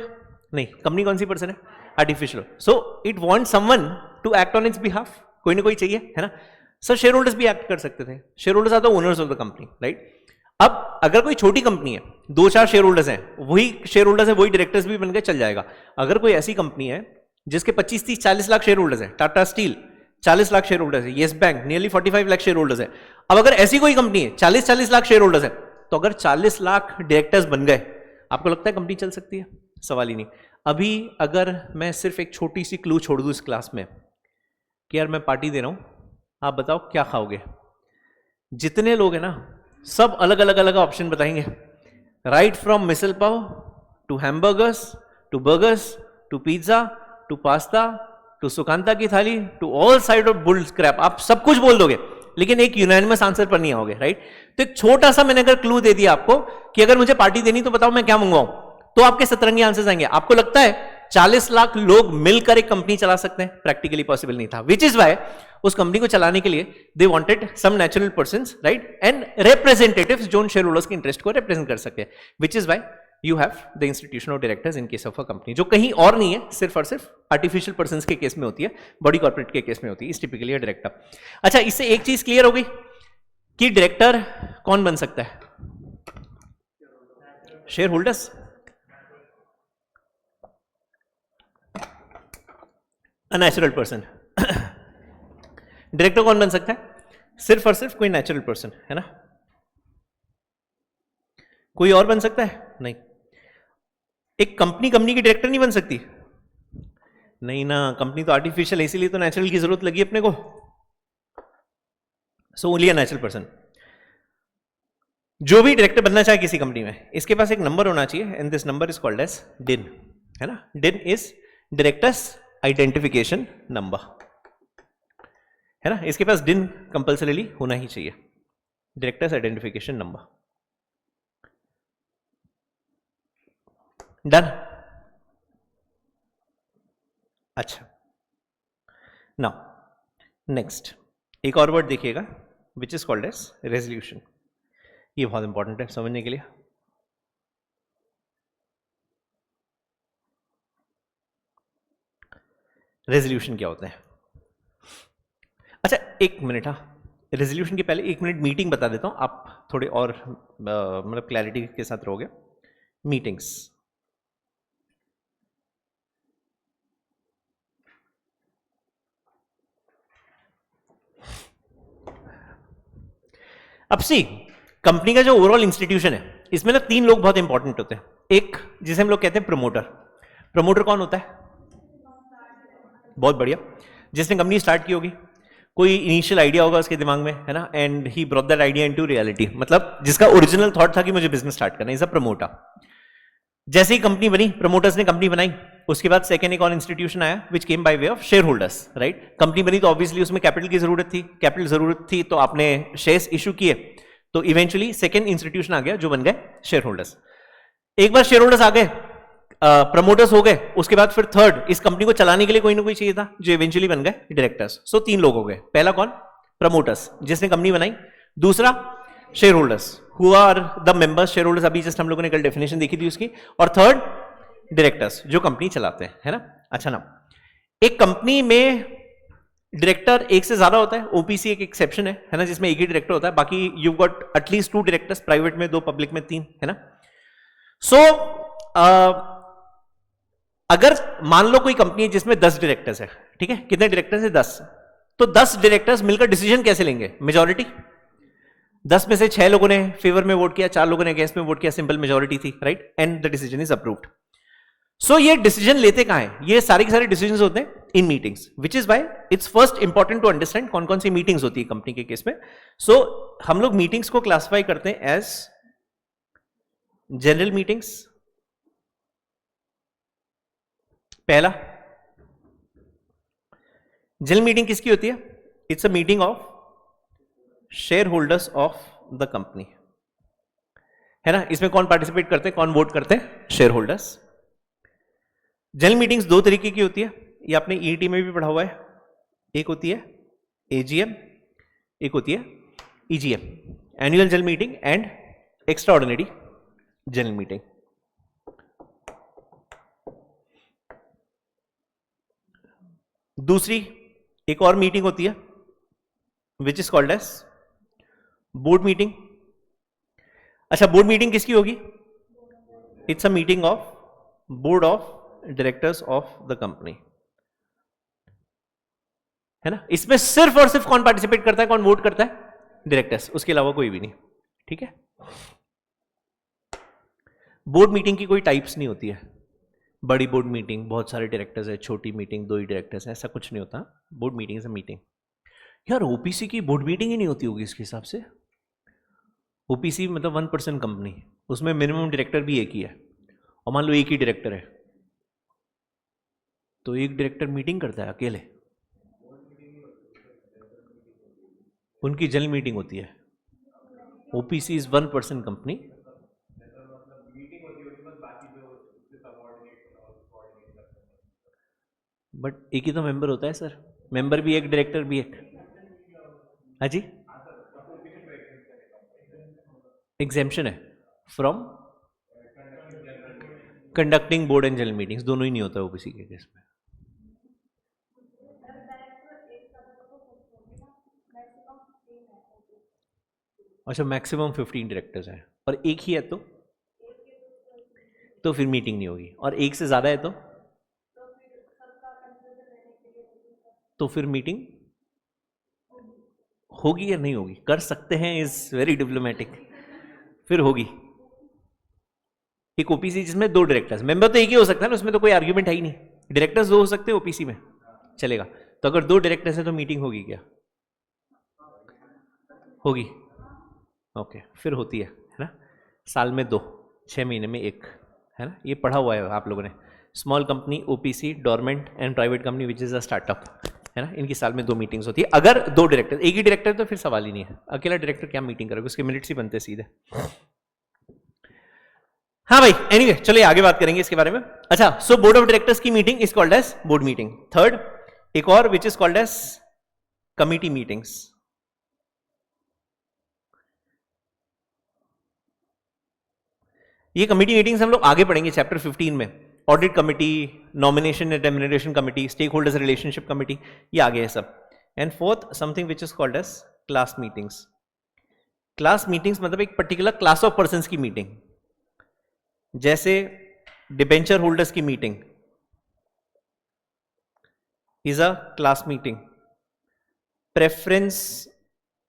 नहीं, कंपनी कौन सी पर्सन है? Artificial. So it want someone to act on its behalf, कोई ना कोई चाहिए, है ना। सर शेयर होल्डर्स भी एक्ट कर सकते थे, share holders are the owners of the company, right. अब अगर कोई छोटी कंपनी है, 2-4 शेयर होल्डर्स हैं, वही शेयर होल्डर्स है, वही डायरेक्टर्स भी बन के चल जाएगा। अगर कोई ऐसी कंपनी है जिसके 25-30-40 लाख शेयर होल्डर्स है, Tata Steel 40 lakh share holders है, Yes Bank nearly 45 lakh share holders है। अब अगर ऐसी कोई कंपनी है 40-40 लाख शेयर होल्डर्स है, तो अगर 40 लाख डायरेक्टर्स बन गए, आपको लगता है कंपनी चल सकती है? सवाल ही नहीं। अभी अगर मैं सिर्फ एक छोटी सी क्लू छोड़ दूं इस क्लास में कि यार मैं पार्टी दे रहा हूं, आप बताओ क्या खाओगे? जितने लोग हैं ना, सब अलग अलग अलग ऑप्शन बताएंगे, right from misal pav to hamburgers to burgers to pizza to pasta to Sukanta की thali to all side of bull scrap. आप सब कुछ बोल दोगे लेकिन एक यूनानिमस आंसर पर नहीं आओगे, राइट। तो एक छोटा सा मैंने अगर क्लू दे दिया आपको कि अगर मुझे पार्टी देनी तो बताओ मैं क्या मंगवाऊं, तो आपके सतरंगी आंसर्स आएंगे। आपको लगता है 40 लाख लोग मिलकर एक कंपनी चला सकते हैं? प्रैक्टिकली पॉसिबल नहीं था। विच इज वाई उस कंपनी को चलाने के लिए they wanted some natural persons, right, and representatives जो उन शेयर होल्डर्स के इंटरेस्ट को रिप्रेजेंट कर सके। Which is why you have the institution of directors in case of a company, जो कहीं और नहीं है, सिर्फ और सिर्फ आर्टिफिशियल पर्संस के केस में होती है, बॉडी कॉर्पोरेट के केस में होती है, इस टिपिकली अ डायरेक्टर। अच्छा, इससे एक चीज क्लियर हो गई कि डायरेक्टर कौन बन सकता है? Share holders, a natural person. Director कौन बन सकता है? सिर्फ और सिर्फ कोई नेचुरल पर्सन, है ना। कोई और बन सकता है? नहीं। एक कंपनी की डायरेक्टर नहीं बन सकती? नहीं ना, कंपनी तो आर्टिफिशियल है, इसीलिए तो नेचुरल की जरूरत लगी अपने को। So only a natural person. जो भी डायरेक्टर बनना चाहे किसी कंपनी में, इसके पास एक नंबर होना चाहिए, and this number is called as DIN, है ना। डिन इज डायरेक्टर्स आइडेंटिफिकेशन नंबर, है ना। इसके पास डिन कंपल्सरीली होना ही चाहिए, डायरेक्टर्स आइडेंटिफिकेशन नंबर। डन। अच्छा, नाउ नेक्स्ट एक और वर्ड देखिएगा, which is called as resolution. ये बहुत इंपॉर्टेंट है समझने के लिए। रेजोल्यूशन क्या होता है? अच्छा एक मिनट, हाँ, रेजोल्यूशन के पहले 1 मिनट मीटिंग बता देता हूं, आप थोड़े और मतलब क्लैरिटी के साथ रहोगे। मीटिंग्स, अब सी कंपनी का जो ओवरऑल इंस्टीट्यूशन है, इसमें ना 3 लोग बहुत इंपॉर्टेंट होते हैं। एक जिसे हम लोग कहते हैं प्रमोटर। प्रमोटर कौन होता है? बहुत बढ़िया, जिसने कंपनी स्टार्ट की होगी, कोई इनिशियल आइडिया होगा उसके दिमाग में, है ना, and he brought that idea into reality, मतलब जिसका ओरिजिनल थॉट था कि मुझे बिजनेस स्टार्ट करना, इज अ प्रमोटर। जैसे ही कंपनी बनी, प्रमोटर्स ने कंपनी बनाई, उसके बाद सेकंड एक और इंस्टीट्यूशन आया which came by way of share holders, right. Company बनी तो ऑब्वियसली उसमें कैपिटल की जरूरत थी, कैपिटल जरूरत थी तो आपने शेयर्स इशू किए, तो इवेंचुअली सेकंड इंस्टीट्यूशन आ गया जो बन गए शेयर होल्डर्स। एक बार शेयर होल्डर्स आ गए, प्रमोटर्स हो गए, उसके बाद फिर थर्ड, इस कंपनी को चलाने के लिए कोई ना कोई चाहिए था, जो इवेंचुअली बन गए डायरेक्टर्स। सो 3 लोग हो गए। पहला कौन? प्रमोटर्स, जिसने कंपनी बनाई। दूसरा shareholders, who are the members, shareholders अभी जस्ट हम लोगों ने कल डेफिनेशन देखी थी उसकी। और थर्ड डायरेक्टर्स, जो कंपनी चलाते हैं, है ना। अच्छा ना, एक कंपनी में डायरेक्टर एक से ज्यादा होता है, ओपीसी एक एक्सेप्शन है ना, जिसमें एक ही डायरेक्टर होता है, बाकी you got at least 2 directors, private में 2, पब्लिक में 3, है ना। सो अगर मान लो कोई कंपनी है जिसमें 10 डायरेक्टर्स है, ठीक है, कितने डायरेक्टर्स है? 10। तो 10 डायरेक्टर्स मिलकर डिसीजन कैसे लेंगे? मेजॉरिटी। 10 में से 6 लोगों ने फेवर में वोट किया, 4 लोगों ने अगेंस्ट में वोट किया, सिंपल मेजॉरिटी थी, right, and the decision is approved. So ये डिसीजन लेते कहां है? ये सारे के सारे डिसीजन होते हैं in meetings, which is why it's first important to understand कौन कौन सी मीटिंग्स होती है कंपनी के केस में। सो हम लोग मीटिंग्स को क्लासिफाई करते हैं एज जनरल मीटिंग्स, पहला। जनरल मीटिंग किसकी होती है? It's a meeting of share holders of the company, है ना। इसमें कौन पार्टिसिपेट करते हैं, कौन वोट करते हैं? Share holders. जनरल मीटिंग्स 2 तरीके की होती है, ये आपने ईटी में भी पढ़ा हुआ है। एक होती है एजीएम, एक होती है EGM, annual general meeting and extraordinary general meeting. दूसरी एक और मीटिंग होती है which is called as board meeting. अच्छा, बोर्ड मीटिंग किसकी होगी? It's a meeting of board of directors of the company, है ना। इसमें सिर्फ और सिर्फ कौन पार्टिसिपेट करता है, कौन वोट करता है? डायरेक्टर्स, उसके अलावा कोई भी नहीं, ठीक है। बोर्ड मीटिंग की कोई टाइप्स नहीं होती है, बड़ी बोर्ड मीटिंग बहुत सारे डायरेक्टर्स है, छोटी मीटिंग 2 ही डायरेक्टर्स है, ऐसा कुछ नहीं होता। Board meeting is a meeting. यार ओपीसी की बोर्ड मीटिंग ही नहीं होती होगी इसके हिसाब से। ओपीसी मतलब 1% कंपनी, उसमें मिनिमम डायरेक्टर भी एक ही है, और मान लो एक ही डायरेक्टर है, तो एक डायरेक्टर मीटिंग करता है अकेले, उनकी जनरल मीटिंग होती है। OPC is 1% company. बट एक ही तो मेंबर होता है सर, मेंबर भी एक, डायरेक्टर भी एक। हाँ जी, एग्जेम्पशन है from conducting board and general meetings, दोनों ही नहीं होता ओबीसी के केस में। अच्छा, मैक्सिमम 15 डायरेक्टर्स हैं और एक ही है तो फिर मीटिंग नहीं होगी, और एक से ज्यादा है तो फिर मीटिंग होगी या नहीं होगी? कर सकते हैं, इज वेरी डिप्लोमेटिक, फिर होगी। एक ओपीसी जिसमें 2 डायरेक्टर्स, मेंबर तो एक ही हो सकता है ना, उसमें तो कोई आर्ग्यूमेंट है ही नहीं। डायरेक्टर्स 2 हो सकते हैं ओपीसी में, चलेगा। तो अगर 2 डायरेक्टर्स हैं तो मीटिंग होगी क्या? होगी, ओके, फिर होती है ना। साल में 2, 6 महीने में 1, है ना। ये पढ़ा हुआ है आप लोगों ने। Small company, OPC, dormant and private company which is a startup, है ना। इनकी साल में 2 मीटिंग्स होती है। अगर 2 डायरेक्टर, एक ही डायरेक्टर तो फिर सवाल ही नहीं है, अकेला डायरेक्टर क्या मीटिंग करेगा, उसके मिनट्स ही बनते सीधे। हाँ भाई, एनीवे चलिए आगे बात करेंगे इसके बारे में। अच्छा, सो बोर्ड ऑफ डायरेक्टर्स की meeting is called as board meeting. Third, एक और which is called as committee meetings. ये कमिटी मीटिंग्स हम लोग आगे पढ़ेंगे चैप्टर 15 में। Audit committee, nomination and remuneration committee, stakeholders relationship committee, ये आगे है सब। And fourth, something which is called as class meetings. Class meetings मतलब एक पर्टिकुलर क्लास ऑफ पर्सन की मीटिंग, जैसे डिबेंचर होल्डर्स की meeting is a class meeting, preference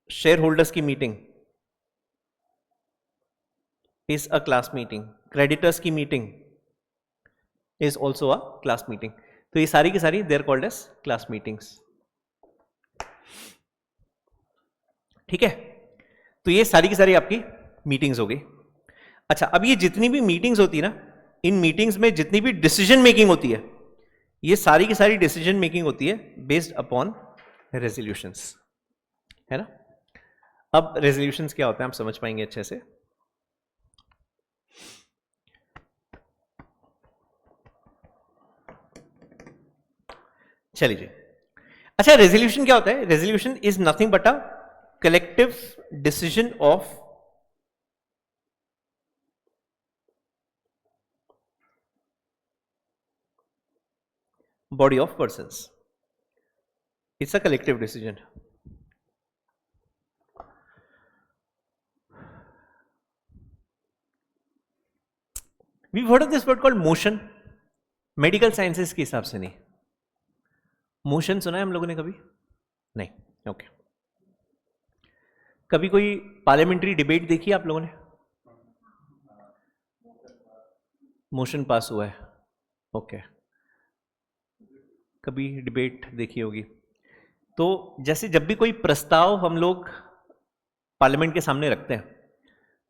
share holders की meeting is a class meeting, creditors की meeting is also a class meeting। तो ये सारी की सारी they are called as class meetings, ठीक है। तो ये सारी की सारी आपकी मीटिंग्स हो गई। अच्छा, अब ये जितनी भी मीटिंग्स होती है ना, इन मीटिंग्स में जितनी भी डिसीजन मेकिंग होती है, ये सारी की सारी डिसीजन मेकिंग होती है बेस्ड अपॉन रेजोल्यूशंस, है ना। अब रेजोल्यूशंस क्या होते हैं आप समझ पाएंगे अच्छे से। चलिए, अच्छा, रेजोल्यूशन क्या होता है? Resolution is nothing but a collective decision of body of persons. It's a collective decision. We heard of this word called motion. Medical sciences के हिसाब से नहीं। मोशन सुना है हम लोगों ने कभी? नहीं, ओके। कभी कोई पार्लियामेंट्री डिबेट देखी आप लोगों ने? मोशन पास हुआ है, ओके। कभी डिबेट देखी होगी। तो जैसे जब भी कोई प्रस्ताव हम लोग पार्लियामेंट के सामने रखते हैं,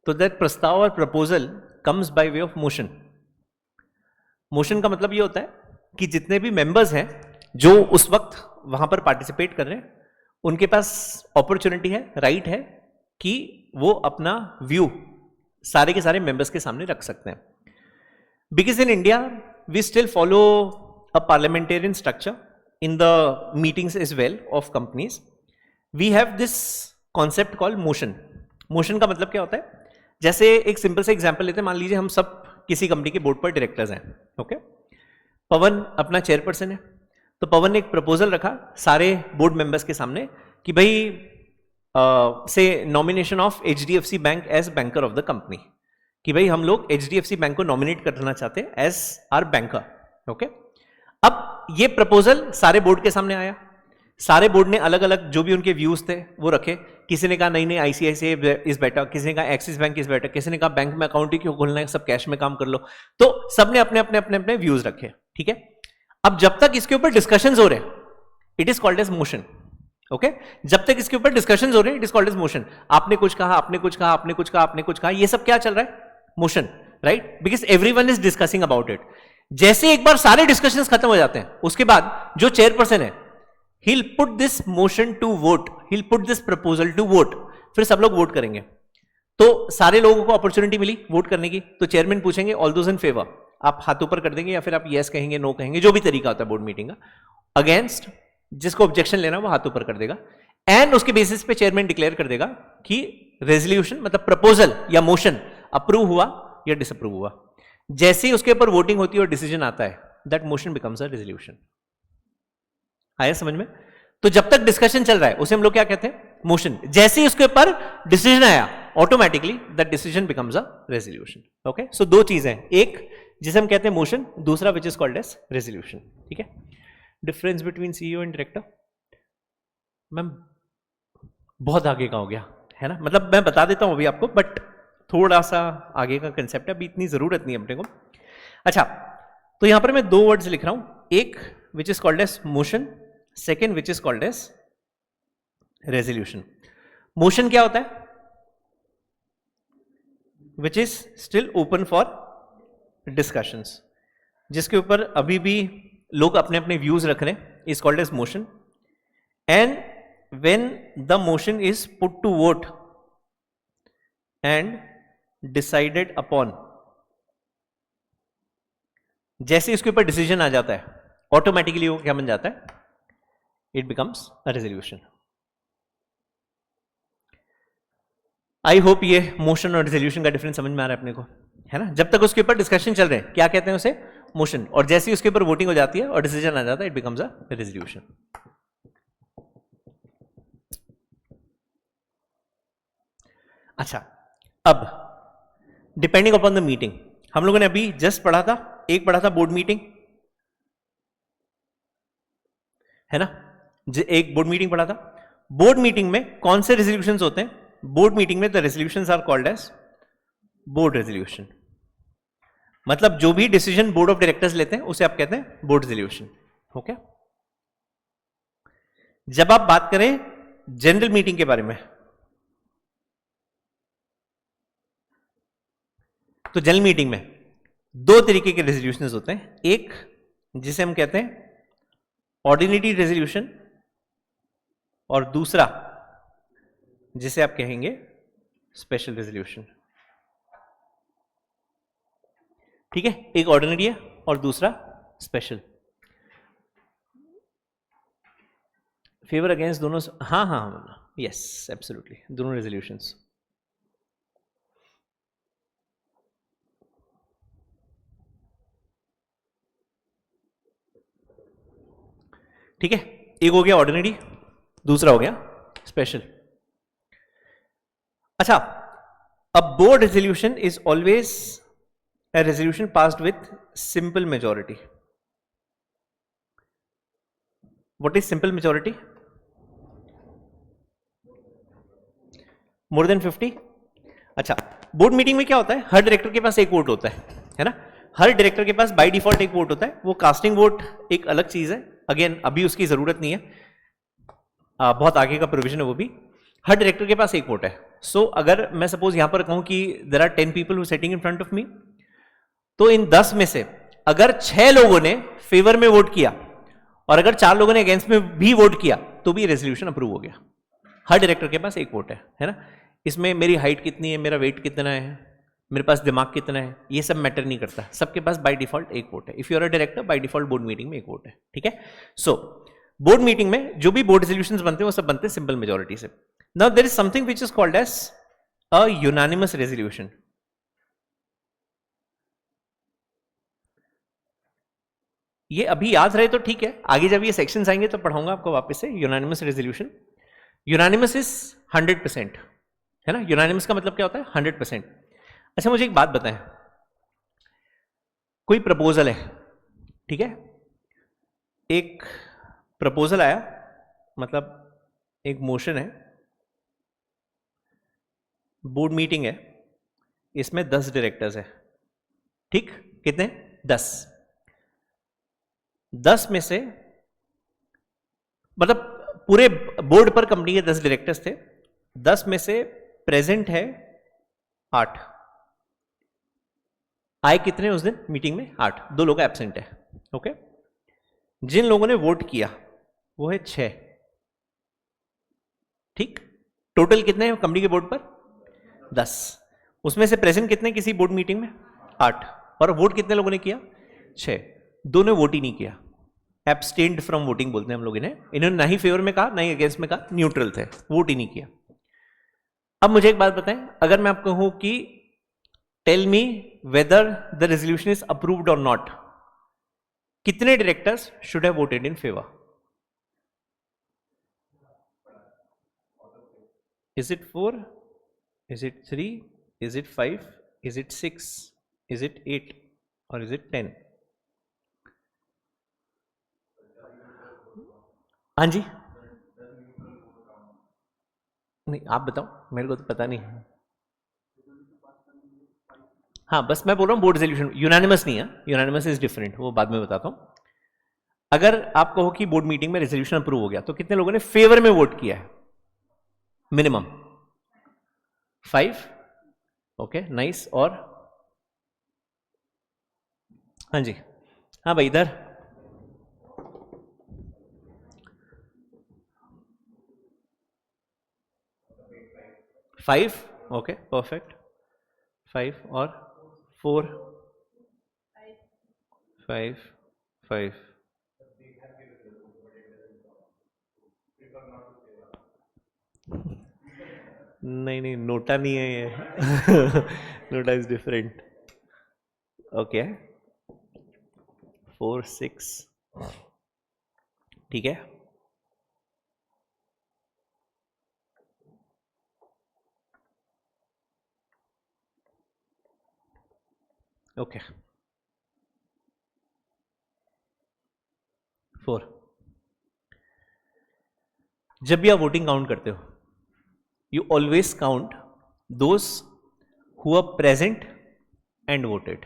तो दैट प्रस्ताव और proposal comes by way of motion. Motion का मतलब ये होता है कि जितने भी मेंबर्स हैं जो उस वक्त वहां पर पार्टिसिपेट कर रहे हैं, उनके पास अपॉर्चुनिटी है, राइट है कि वो अपना व्यू सारे के सारे मेंबर्स के सामने रख सकते हैं। Because in India we still follow a parliamentarian structure in the meetings as well of companies. We have this concept called motion. Motion का मतलब क्या होता है? जैसे एक सिंपल से एग्जांपल लेते हैं, मान लीजिए हम सब किसी कंपनी के बोर्ड पर डायरेक्टर्स हैं, ओके। पवन अपना चेयरपर्सन है, तो पवन ने एक प्रपोजल रखा सारे बोर्ड मेंबर्स के सामने कि भाई से nomination of HDFC bank as banker of the company, कि भाई हम लोग एचडीएफसी बैंक को नॉमिनेट करना चाहते हैं एज आर बैंकर। ओके, अब ये प्रपोजल सारे बोर्ड के सामने आया, सारे बोर्ड ने अलग अलग जो भी उनके व्यूज थे वो रखे। किसी ने कहा नहीं नहीं आईसीआईसीआई इज बेटर, किसी ने कहा एक्सिस बैंक इज बेटर, किसी ने कहा बैंक में अकाउंट ही क्यों खोलना है, सब कैश में काम कर लो। तो सबने अपने अपने अपने अपने व्यूज रखे, ठीक है। अब जब तक इसके ऊपर डिस्कशंस हो रहे हैं, it is called as motion. Okay, जब तक इसके ऊपर डिस्कशंस हो रहे हैं, it is called as motion. आपने कुछ कहा, आपने कुछ कहा, आपने कुछ कहा, आपने कुछ कहा, ये सब क्या चल रहा है? Motion, right, because everyone is discussing about it. जैसे एक बार सारे डिस्कशंस खत्म हो जाते हैं, उसके बाद जो चेयरपर्सन है, he'll put this motion to vote, he'll put this proposal to vote, फिर सब लोग वोट करेंगे। तो सारे लोगों को अपॉर्चुनिटी मिली वोट करने की, तो चेयरमैन पूछेंगे ऑल दोज इन फेवर, आप हाथ ऊपर कर देंगे या फिर आप यस कहेंगे, नो कहेंगे, जो भी तरीका होता है बोर्ड मीटिंग का। अगेंस्ट जिसको ऑब्जेक्शन लेना वो हाथ ऊपर कर देगा, एंड उसके बेसिस पे चेयरमैन डिक्लेयर कर देगा कि रेजोल्यूशन मतलब प्रपोजल या मोशन अप्रूव हुआ या डिसअप्रूव हुआ। जैसे ही उसके ऊपर वोटिंग होती है और डिसीजन आता है, that motion becomes a resolution. आया समझ में? तो जब तक डिस्कशन चल रहा है उसे हम लोग क्या कहते हैं? मोशन। जैसे ही उसके ऊपर डिसीजन आया, automatically that decision becomes a resolution. Okay, so दो चीजें, एक जिसे हम कहते हैं मोशन, दूसरा which is called as resolution. ठीक है, difference between CEO and director, ma'am बहुत आगे का हो गया है ना, मतलब मैं बता देता हूं अभी आपको, बट थोड़ा सा आगे का कंसेप्ट है, अभी इतनी जरूरत नहीं है अपने को। अच्छा, तो यहां पर मैं दो वर्ड्स लिख रहा हूं, एक which is called as motion, second which is called as resolution. Motion क्या होता है? Which is still open for discussions, जिसके ऊपर अभी भी लोग अपने अपने व्यूज रख रहे हैं, is called as motion. And when the motion is put to vote and decided upon, जैसे इसके ऊपर डिसीजन आ जाता है, ऑटोमेटिकली वो क्या बन जाता है? It becomes a resolution. I hope ये मोशन और रेजोल्यूशन का डिफरेंस समझ में आ रहा है अपने को, है ना। जब तक उसके ऊपर डिस्कशन चल रहे हैं, क्या कहते हैं उसे? मोशन। और जैसे ही उसके ऊपर वोटिंग हो जाती है और डिसीजन आ जाता है, इट बिकम्स अ रेजोल्यूशन। अच्छा, अब डिपेंडिंग अपॉन द मीटिंग, हम लोगों ने अभी जस्ट पढ़ा था, एक पढ़ा था बोर्ड मीटिंग, है ना, एक बोर्ड मीटिंग पढ़ा था। बोर्ड मीटिंग में कौन से रेजोल्यूशंस होते हैं? बोर्ड मीटिंग में the resolutions are called as board resolution. मतलब जो भी डिसीजन बोर्ड ऑफ डायरेक्टर्स लेते हैं उसे आप कहते हैं बोर्ड रेजोल्यूशन। ओके, जब आप बात करें जनरल मीटिंग के बारे में, तो जनरल मीटिंग में दो तरीके के रेजोल्यूशंस होते हैं, एक जिसे हम कहते हैं ऑर्डिनरी रेजोल्यूशन, और दूसरा जिसे आप कहेंगे स्पेशल रेजोल्यूशन। ठीक है, एक ऑर्डिनरी है और दूसरा स्पेशल। फेवर अगेंस्ट दोनों, हाँ हाँ हाँ, यस एब्सोल्युटली, दोनों रेजोल्यूशंस। ठीक है, एक हो गया ऑर्डिनरी, दूसरा हो गया स्पेशल। अच्छा, a board resolution is always a resolution passed with simple majority. What is simple majority? More than 50? अच्छा, बोर्ड मीटिंग में क्या होता है? हर डायरेक्टर के पास एक वोट होता है ना, हर डायरेक्टर के पास बाय डिफॉल्ट एक वोट होता है। वो कास्टिंग वोट एक अलग चीज है, अगेन अभी उसकी जरूरत नहीं है, बहुत आगे का प्रोविजन है वो भी। हर डायरेक्टर के पास एक वोट है। सो अगर मैं सपोज यहां पर कहूं कि there are 10 people who sitting in front of me, तो इन 10 में से अगर 6 लोगों ने फेवर में वोट किया और अगर 4 लोगों ने अगेंस्ट में भी वोट किया, तो भी रेजोल्यूशन अप्रूव हो गया। हर डायरेक्टर के पास एक वोट है ना। इसमें मेरी हाइट कितनी है, मेरा वेट कितना है, मेरे पास दिमाग कितना है, ये सब मैटर नहीं करता, सबके पास बाय डिफॉल्ट एक वोट है। If you are a director, by default board meeting में एक वोट है। ठीक है, सो बोर्ड मीटिंग में जो भी बोर्ड रेजोल्यूशंस बनते हैं वो सब बनते हैं सिंपल मेजॉरिटी से। Now there is something which is called as a unanimous resolution. ये अभी याद रहे तो ठीक है, आगे जब ये सेक्शंस आएंगे तो पढ़ाऊंगा आपको वापस से। यूनानिमस रेजोल्यूशन, यूनानिमस इज 100%, है ना। यूनानिमस का मतलब क्या होता है? 100%। अच्छा मुझे एक बात बताएं, कोई प्रपोजल है, ठीक है, एक प्रपोजल आया, मतलब एक मोशन है, बोर्ड मीटिंग है, इसमें 10 डायरेक्टर्स है, ठीक, कितने? 10 में से, मतलब पूरे बोर्ड पर कंपनी के 10 डायरेक्टर्स थे, 10 में से प्रेजेंट है 8, आए कितने उस दिन मीटिंग में? 8, 2 लोग एब्सेंट है, ओके। जिन लोगों ने वोट किया वो है 6, ठीक। टोटल कितने हैं कंपनी के बोर्ड पर? 10। उसमें से प्रेजेंट कितने किसी बोर्ड मीटिंग में? 8। और वोट कितने लोगों ने किया? 6। 2 ने वोट ही नहीं किया, एब्सटेन्ड फ्रॉम वोटिंग बोलते हैं हम लोग इन्हें। इन्होंने ना ही फेवर में कहा ना ही अगेंस्ट में कहा, न्यूट्रल थे, वोट ही नहीं किया। अब मुझे एक बात बताएं, अगर मैं आपको कहूं कि tell me whether the resolution is approved और नॉट, कितने directors should have voted in favour? Is it 4? Is it 3? Is it 5? Is it 6? Is it 8? Or is it 10? हाँ जी, नहीं आप बताओ, मेरे को तो पता नहीं। हाँ बस मैं बोल रहा हूँ बोर्ड रेजोल्यूशन यूनानिमस नहीं है, यूनानिमस इज डिफरेंट, वो बाद में बताता हूँ। अगर आप कहो कि बोर्ड मीटिंग में रेजोल्यूशन अप्रूव हो गया तो कितने लोगों ने फेवर में वोट किया है? Minimum 5, okay nice. और हाँ जी, हाँ भाई इधर 5, ओके परफेक्ट। 5 और 4, 5, 5। नहीं नहीं, नोटा नहीं है ये नोटा इज डिफरेंट, ओके। 4, 6, ठीक है। ओके 4। जब भी आप वोटिंग काउंट करते हो, you always count those who are present and voted.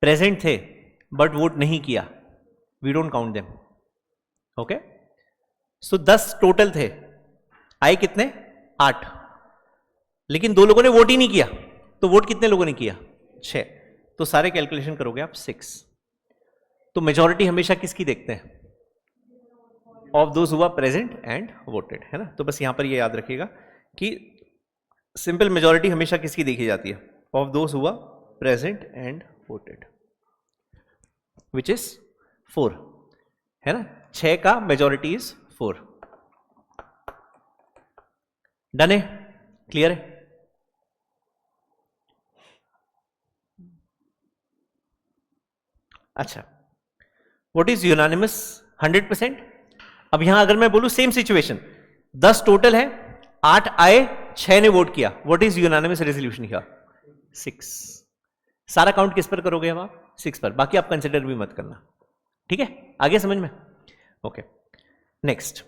Present थे बट वोट नहीं किया, we don't count them, okay. So 10 total थे, आए कितने? 8, लेकिन 2 लोगों ने वोट ही नहीं किया, तो वोट कितने लोगों ने किया? 6। तो सारे कैलकुलेशन करोगे आप 6। तो मेजॉरिटी हमेशा किसकी देखते हैं? Of those who are present and voted, है ना। तो बस यहां पर ये याद रखिएगा कि सिंपल मेजॉरिटी हमेशा किसकी देखी जाती है? Of those who are present and voted, which is 4, है ना। 6 का मेजॉरिटी इज 4। डन है? क्लियर है? अच्छा, व्हाट इज यूनानिमस 100%? अब यहां अगर मैं बोलूं सेम सिचुएशन, 10 टोटल है, 8 आए, 6 ने वोट किया, what is unanimous resolution here? 6। सारा काउंट किस पर करोगे अब आप? 6 पर, बाकी आप कंसिडर भी मत करना, ठीक है। आगे समझ में? ओके नेक्स्ट,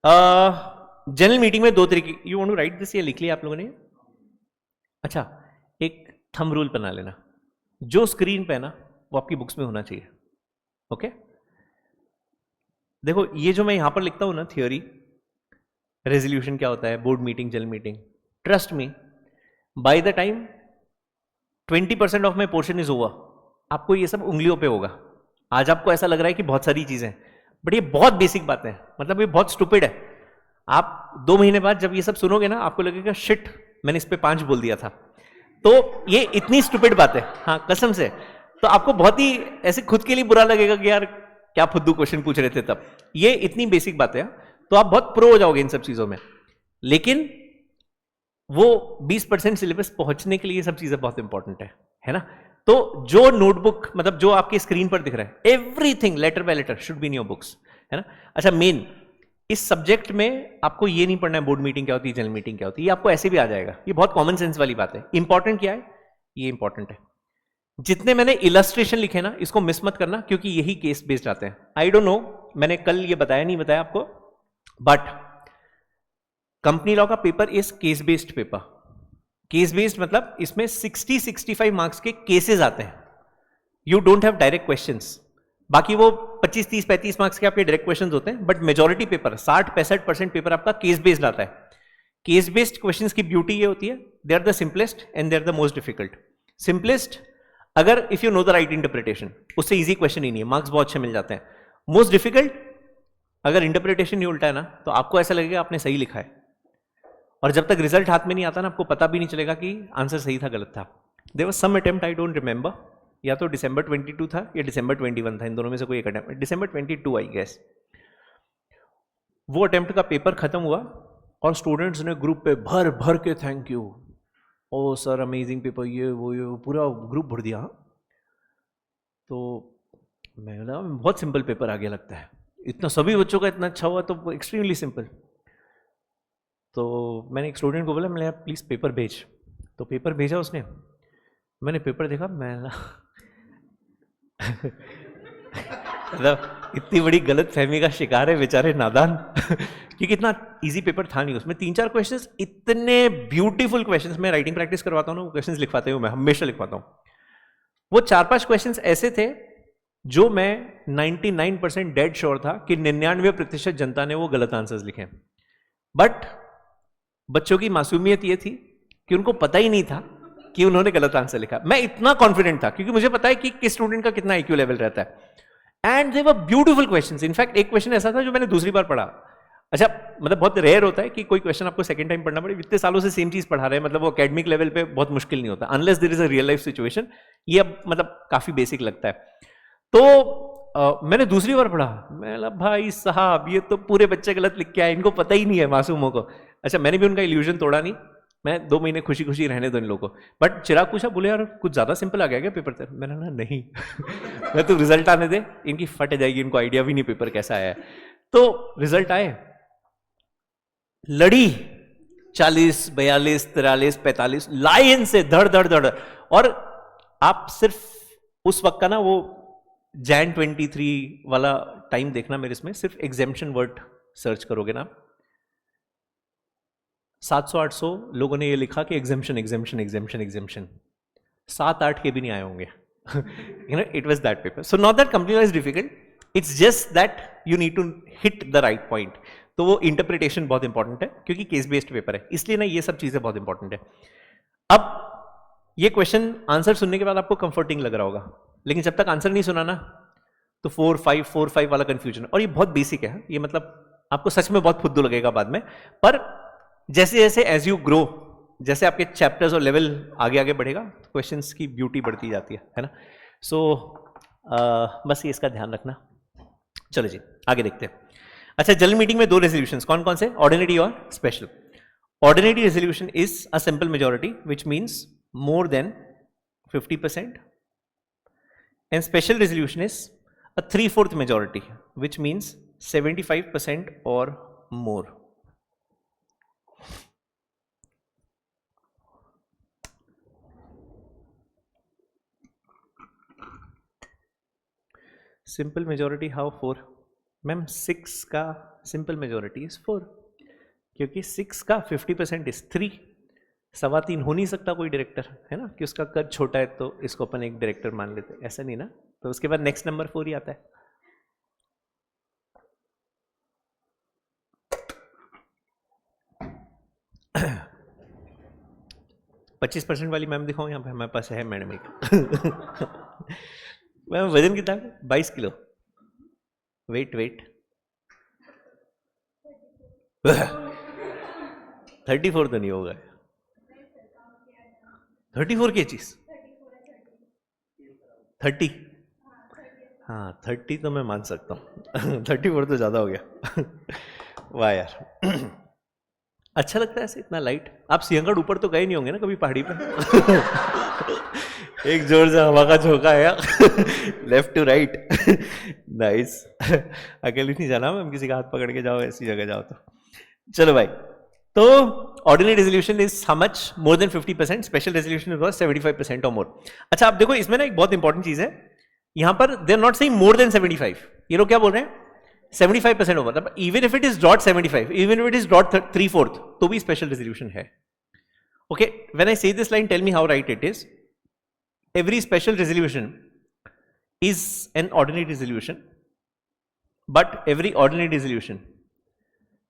जनरल मीटिंग में 2 तरीके, you want to write this, ये लिख लिया आप लोगों ने? अच्छा, एक थंब रूल बना लेना, जो स्क्रीन पे है ना वो आपकी बुक्स में होना चाहिए, ओके। देखो ये जो मैं यहां पर लिखता हूं ना थियोरी, रेजोल्यूशन क्या होता है, board meeting, general meeting, trust me by the time 20% of my portion is over, आपको ये सब उंगलियों पे होगा। आज आपको ऐसा लग रहा है कि बहुत सारी चीजें, बट ये बहुत बेसिक बातें हैं, मतलब ये बहुत स्टूपिड है। आप 2 महीने बाद जब ये सब सुनोगे ना, आपको लगेगा शिट मैंने इस पे 5 बोल दिया था। तो ये इतनी स्टूपिड बात है, हाँ कसम से। तो आपको बहुत ही ऐसे खुद के लिए बुरा लगेगा कि यार क्या फुद्दू क्वेश्चन पूछ रहे थे तब। ये इतनी बेसिक बातें हैं, तो आप बहुत प्रो हो जाओगे इन सब चीजों में। लेकिन वो 20% सिलेबस पहुंचने के लिए ये सब चीजें बहुत इंपॉर्टेंट है ना। तो जो नोटबुक मतलब जो आपकी स्क्रीन पर दिख रहा है, everything letter by letter should be in your books, है ना। अच्छा, मेन इस सब्जेक्ट में आपको ये नहीं पढ़ना है बोर्ड मीटिंग क्या होती है, जनरल मीटिंग क्या होती है, ये आपको ऐसे भी आ जाएगा। ये बहुत कॉमन सेंस वाली बात है। इंपॉर्टेंट क्या है, ये इंपॉर्टेंट है। जितने मैंने इलस्ट्रेशन लिखे ना, इसको मिस मत करना, क्योंकि यही केस बेस्ड आते हैं। आई डोंट नो मैंने कल ये बताया नहीं बताया आपको, बट कंपनी लॉ का paper is case based paper. Case based मतलब इसमें 60-65 मार्क्स के केसेस आते हैं। You don't have direct questions. बाकी वो 25, 30, 35 मार्क्स के आपके डायरेक्ट क्वेश्चंस होते हैं, बट मेजॉरिटी पेपर 60-65% पेपर आपका केस बेस्ड आता है। केस बेस्ड क्वेश्चंस की ब्यूटी ये होती है, they are the simplest and they are the most difficult. Simplest अगर if you know the right interpretation, उससे इजी क्वेश्चन ही नहीं है, मार्क्स बहुत अच्छे मिल जाते हैं। मोस्ट डिफिकल्ट अगर इंटरप्रिटेशन नहीं उल्टा है ना, तो आपको ऐसा लगेगा आपने सही लिखा है, और जब तक रिजल्ट हाथ में नहीं आता ना, आपको पता भी नहीं चलेगा कि आंसर सही था गलत था। There was some attempt, I don't remember, या तो दिसंबर 22 था या दिसंबर 21 था, इन दोनों में से कोई एक अटेम्प्ट, दिसंबर 22 आई गेस। वो अटेम्प्ट का पेपर खत्म हुआ और स्टूडेंट्स ने ग्रुप पे भर भर के thank you, oh sir amazing paper, ये वो पूरा ग्रुप भर दिया। तो मैं बोला बहुत सिंपल पेपर आ गया लगता है, इतना सभी बच्चों का इतना अच्छा हुआ तो एक्सट्रीमली सिंपल। तो मैंने एक स्टूडेंट को बोला, मैंने प्लीज़ पेपर भेज। तो पेपर भेजा उसने, मैंने पेपर देखा, मैं मतलब इतनी बड़ी गलत फहमी का शिकार है बेचारे नादान क्योंकि इतना इजी पेपर था नहीं, उसमें 3-4 क्वेश्चंस इतने ब्यूटीफुल क्वेश्चंस। मैं राइटिंग प्रैक्टिस करवाता हूँ ना, वो क्वेश्चंस लिखवाते हुए मैं हमेशा लिखवाता हूँ। वो 4-5 क्वेश्चंस ऐसे थे जो मैं 99% डेड श्योर था कि 99% जनता ने वो गलत आंसर्स लिखे। बट बच्चों की मासूमियत ये थी कि उनको पता ही नहीं था कि उन्होंने गलत आंसर लिखा। मैं इतना कॉन्फिडेंट था क्योंकि मुझे पता है कि किस स्टूडेंट का कितना IQ लेवल रहता है। And they were beautiful questions. In fact एक क्वेश्चन ऐसा था जो मैंने दूसरी बार पढ़ा। अच्छा, मतलब बहुत रेयर होता है कि कोई क्वेश्चन आपको सेकंड टाइम पढ़ना पड़े। इतने सालों से सेम चीज पढ़ा रहे हैं, मतलब वो एकेडमिक लेवल पे बहुत मुश्किल नहीं होता, unless there is a real life situation. ये अब मतलब काफी बेसिक लगता है। तो मैंने दूसरी बार पढ़ा, मैं भाई साहब ये तो पूरे बच्चे गलत लिख के आए, इनको पता ही नहीं है मासूमों को। अच्छा, मैंने भी उनका इल्यूजन तोड़ा नहीं, मैं 2 महीने खुशी खुशी रहने दो इन लोगों को। बट चिराग पूछा, बोले यार कुछ ज्यादा सिंपल आ गया क्या पेपर तेरा? मैंने कहा नहीं मैं तो रिजल्ट आने दे, इनकी फट जाएगी, इनको आइडिया भी नहीं पेपर कैसा आया है। तो रिजल्ट आए, लड़ी 40, 42, 43, 45 लाइन से धड़ धड़ धड़। और आप सिर्फ उस वक्त का ना वो Jan 23 वाला टाइम देखना मेरे इसमें, सिर्फ एग्जेम्पशन वर्ड सर्च करोगे ना, 700-800 लोगों ने ये लिखा कि एग्जेम्पशन एग्जेम्पशन एग्जेम्पशन एग्जेम्पशन, 7-8 के भी नहीं आए होंगे। You know, it was that paper. So not that company law is difficult, it's just that you need to hit the right point. तो वो इंटरप्रिटेशन बहुत इंपॉर्टेंट है क्योंकि केस बेस्ड पेपर है, इसलिए ना ये सब चीजें बहुत इंपॉर्टेंट है। अब ये क्वेश्चन आंसर सुनने के बाद आपको कंफर्टिंग लग रहा होगा, लेकिन जब तक आंसर नहीं सुना ना तो 4-5 वाला कंफ्यूजन। और ये बहुत बेसिक है, ये मतलब आपको सच में बहुत फुद्दू लगेगा बाद में, पर जैसे जैसे एज यू ग्रो, जैसे आपके चैप्टर्स और लेवल आगे आगे बढ़ेगा, तो क्वेश्चंस की ब्यूटी बढ़ती जाती है ना। सो बस ये इसका ध्यान रखना। चलो जी आगे देखते हैं। अच्छा, जनरल मीटिंग में 2 रेजोल्यूशंस कौन कौन से? ऑर्डिनरी और special. Ordinary resolution is a simple majority which means more than 50%, and special resolution is a 3/4 majority which means 75% or more. Simple majority how 4? Ma'am 6 का simple majority is 4 क्योंकि 6 का 50% is 3। 3.25 हो नहीं सकता कोई डायरेक्टर, है ना, कि उसका कद छोटा है तो इसको अपन एक डायरेक्टर मान लेते हैं, ऐसा नहीं ना। तो उसके बाद नेक्स्ट नंबर 4 ही आता है। पच्चीस % वाली मैम दिखाऊं यहाँ पे हमारे पास है मैडम एक मैम वजन कितना है? 22 किलो। वेट 34 तो नहीं होगा। 34 kgs 30? हाँ 30 तो मैं मान सकता हूँ 34 तो ज़्यादा हो गया वाह यार अच्छा लगता है ऐसे इतना लाइट। आप सिंहगढ़ ऊपर तो गए नहीं होंगे ना कभी पहाड़ी पे एक जोर से हवा का झोंका है लेफ्ट टू राइट। नाइस। अकेले नहीं जाना, हम किसी का हाथ पकड़ के जाओ, ऐसी जगह जाओ तो। चलो भाई, तो ordinary resolution is how much? More than 50%, special resolution is 75% और मोर। अच्छा, आप देखो इसमें ना एक बहुत इंपॉर्टेंट चीज है, यहां पर they are not saying more than 75, ये लोग क्या बोल रहे हैं? 75% over. Even if it is dot 75, even if it is dot 3/4, तो भी स्पेशल रेजोल्यूशन है। Okay, when I say this line, tell me how right it is. Every special resolution is an ordinary resolution, but every ordinary resolution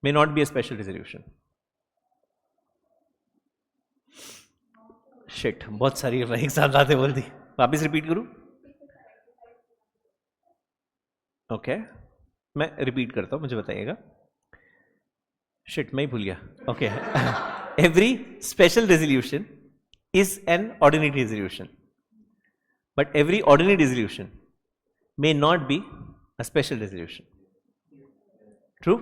may not be a special resolution. Shit, बहुत सारी एक साथ बातें बोल दी, वापिस repeat करूं? Okay, मैं repeat करता हूं, मुझे बताइएगा। शिट, मैं ही भूल गया। Okay, every special resolution is an ordinary resolution, but every ordinary resolution may not be a special resolution. True?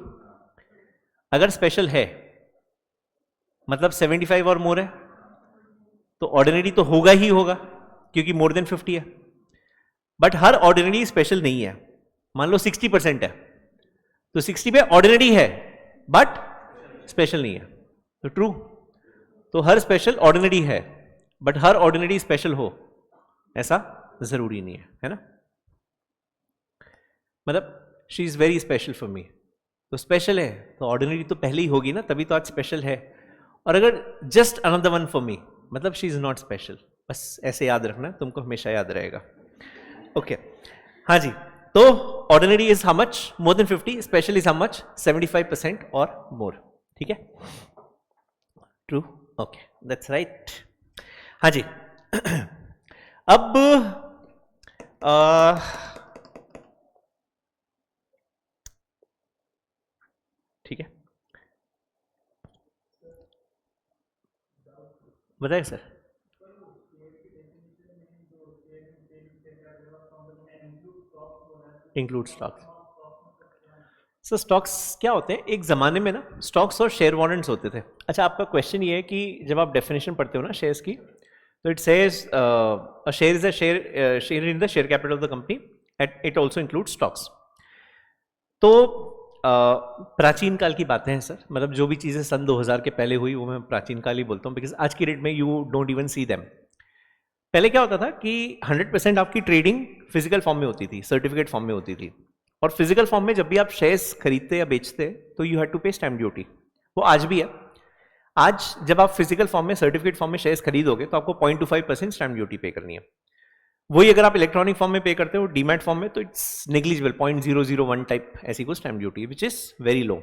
अगर स्पेशल है मतलब 75 और मोर है, तो ऑर्डिनरी तो होगा ही होगा, क्योंकि मोर देन 50 है। बट हर ऑर्डिनरी स्पेशल नहीं है। मान लो 60% है, तो 60 पे ऑर्डिनरी है बट स्पेशल नहीं है, तो ट्रू। तो हर स्पेशल ऑर्डिनरी है, बट हर ऑर्डिनरी स्पेशल हो ऐसा जरूरी नहीं है ना? मतलब she is very special for me, तो स्पेशल है तो ऑर्डिनरी तो पहले ही होगी ना, तभी तो आज स्पेशल है। और अगर just another one for me, मतलब शी इज नॉट स्पेशल। बस ऐसे याद रखना, तुमको हमेशा याद रहेगा। ओके, हाँ जी, तो ordinary is how much? More than 50। Special is how much? 75% और मोर। ठीक है, ट्रू। Okay, that's right. हाँ जी। अब ठीक है, बताइए sir. Include stocks. Sir stocks क्या होते हैं? एक ज़माने में ना स्टॉक्स और शेयर वारंट्स होते थे। अच्छा, आपका क्वेश्चन ये है कि जब आप डेफिनेशन पढ़ते हो ना शेयर्स की, तो it says a share is a share in the share capital of the company, it also include stocks. तो प्राचीन काल की बातें हैं सर, मतलब जो भी चीज़ें सन 2000 के पहले हुई वो मैं प्राचीन काल ही बोलता हूँ, बिकॉज आज की डेट में you don't even see them. पहले क्या होता था कि 100% आपकी ट्रेडिंग फिजिकल फॉर्म में होती थी, सर्टिफिकेट फॉर्म में होती थी। और फिजिकल फॉर्म में जब भी आप शेयर्स खरीदते या बेचते तो यू हैव टू पे स्टैम्प ड्यूटी। वो आज भी है। आज जब आप फिजिकल फॉर्म में, सर्टिफिकेट फॉर्म में शेयर्स खरीदोगे तो आपको 0.25% स्टैम्प ड्यूटी पे करनी है। वही अगर आप इलेक्ट्रॉनिक फॉर्म में पे करते हो, डीमैट फॉर्म में, तो इट्स नेग्लिजिबल, 0.001 टाइप ऐसी को stamp duty, which is very low.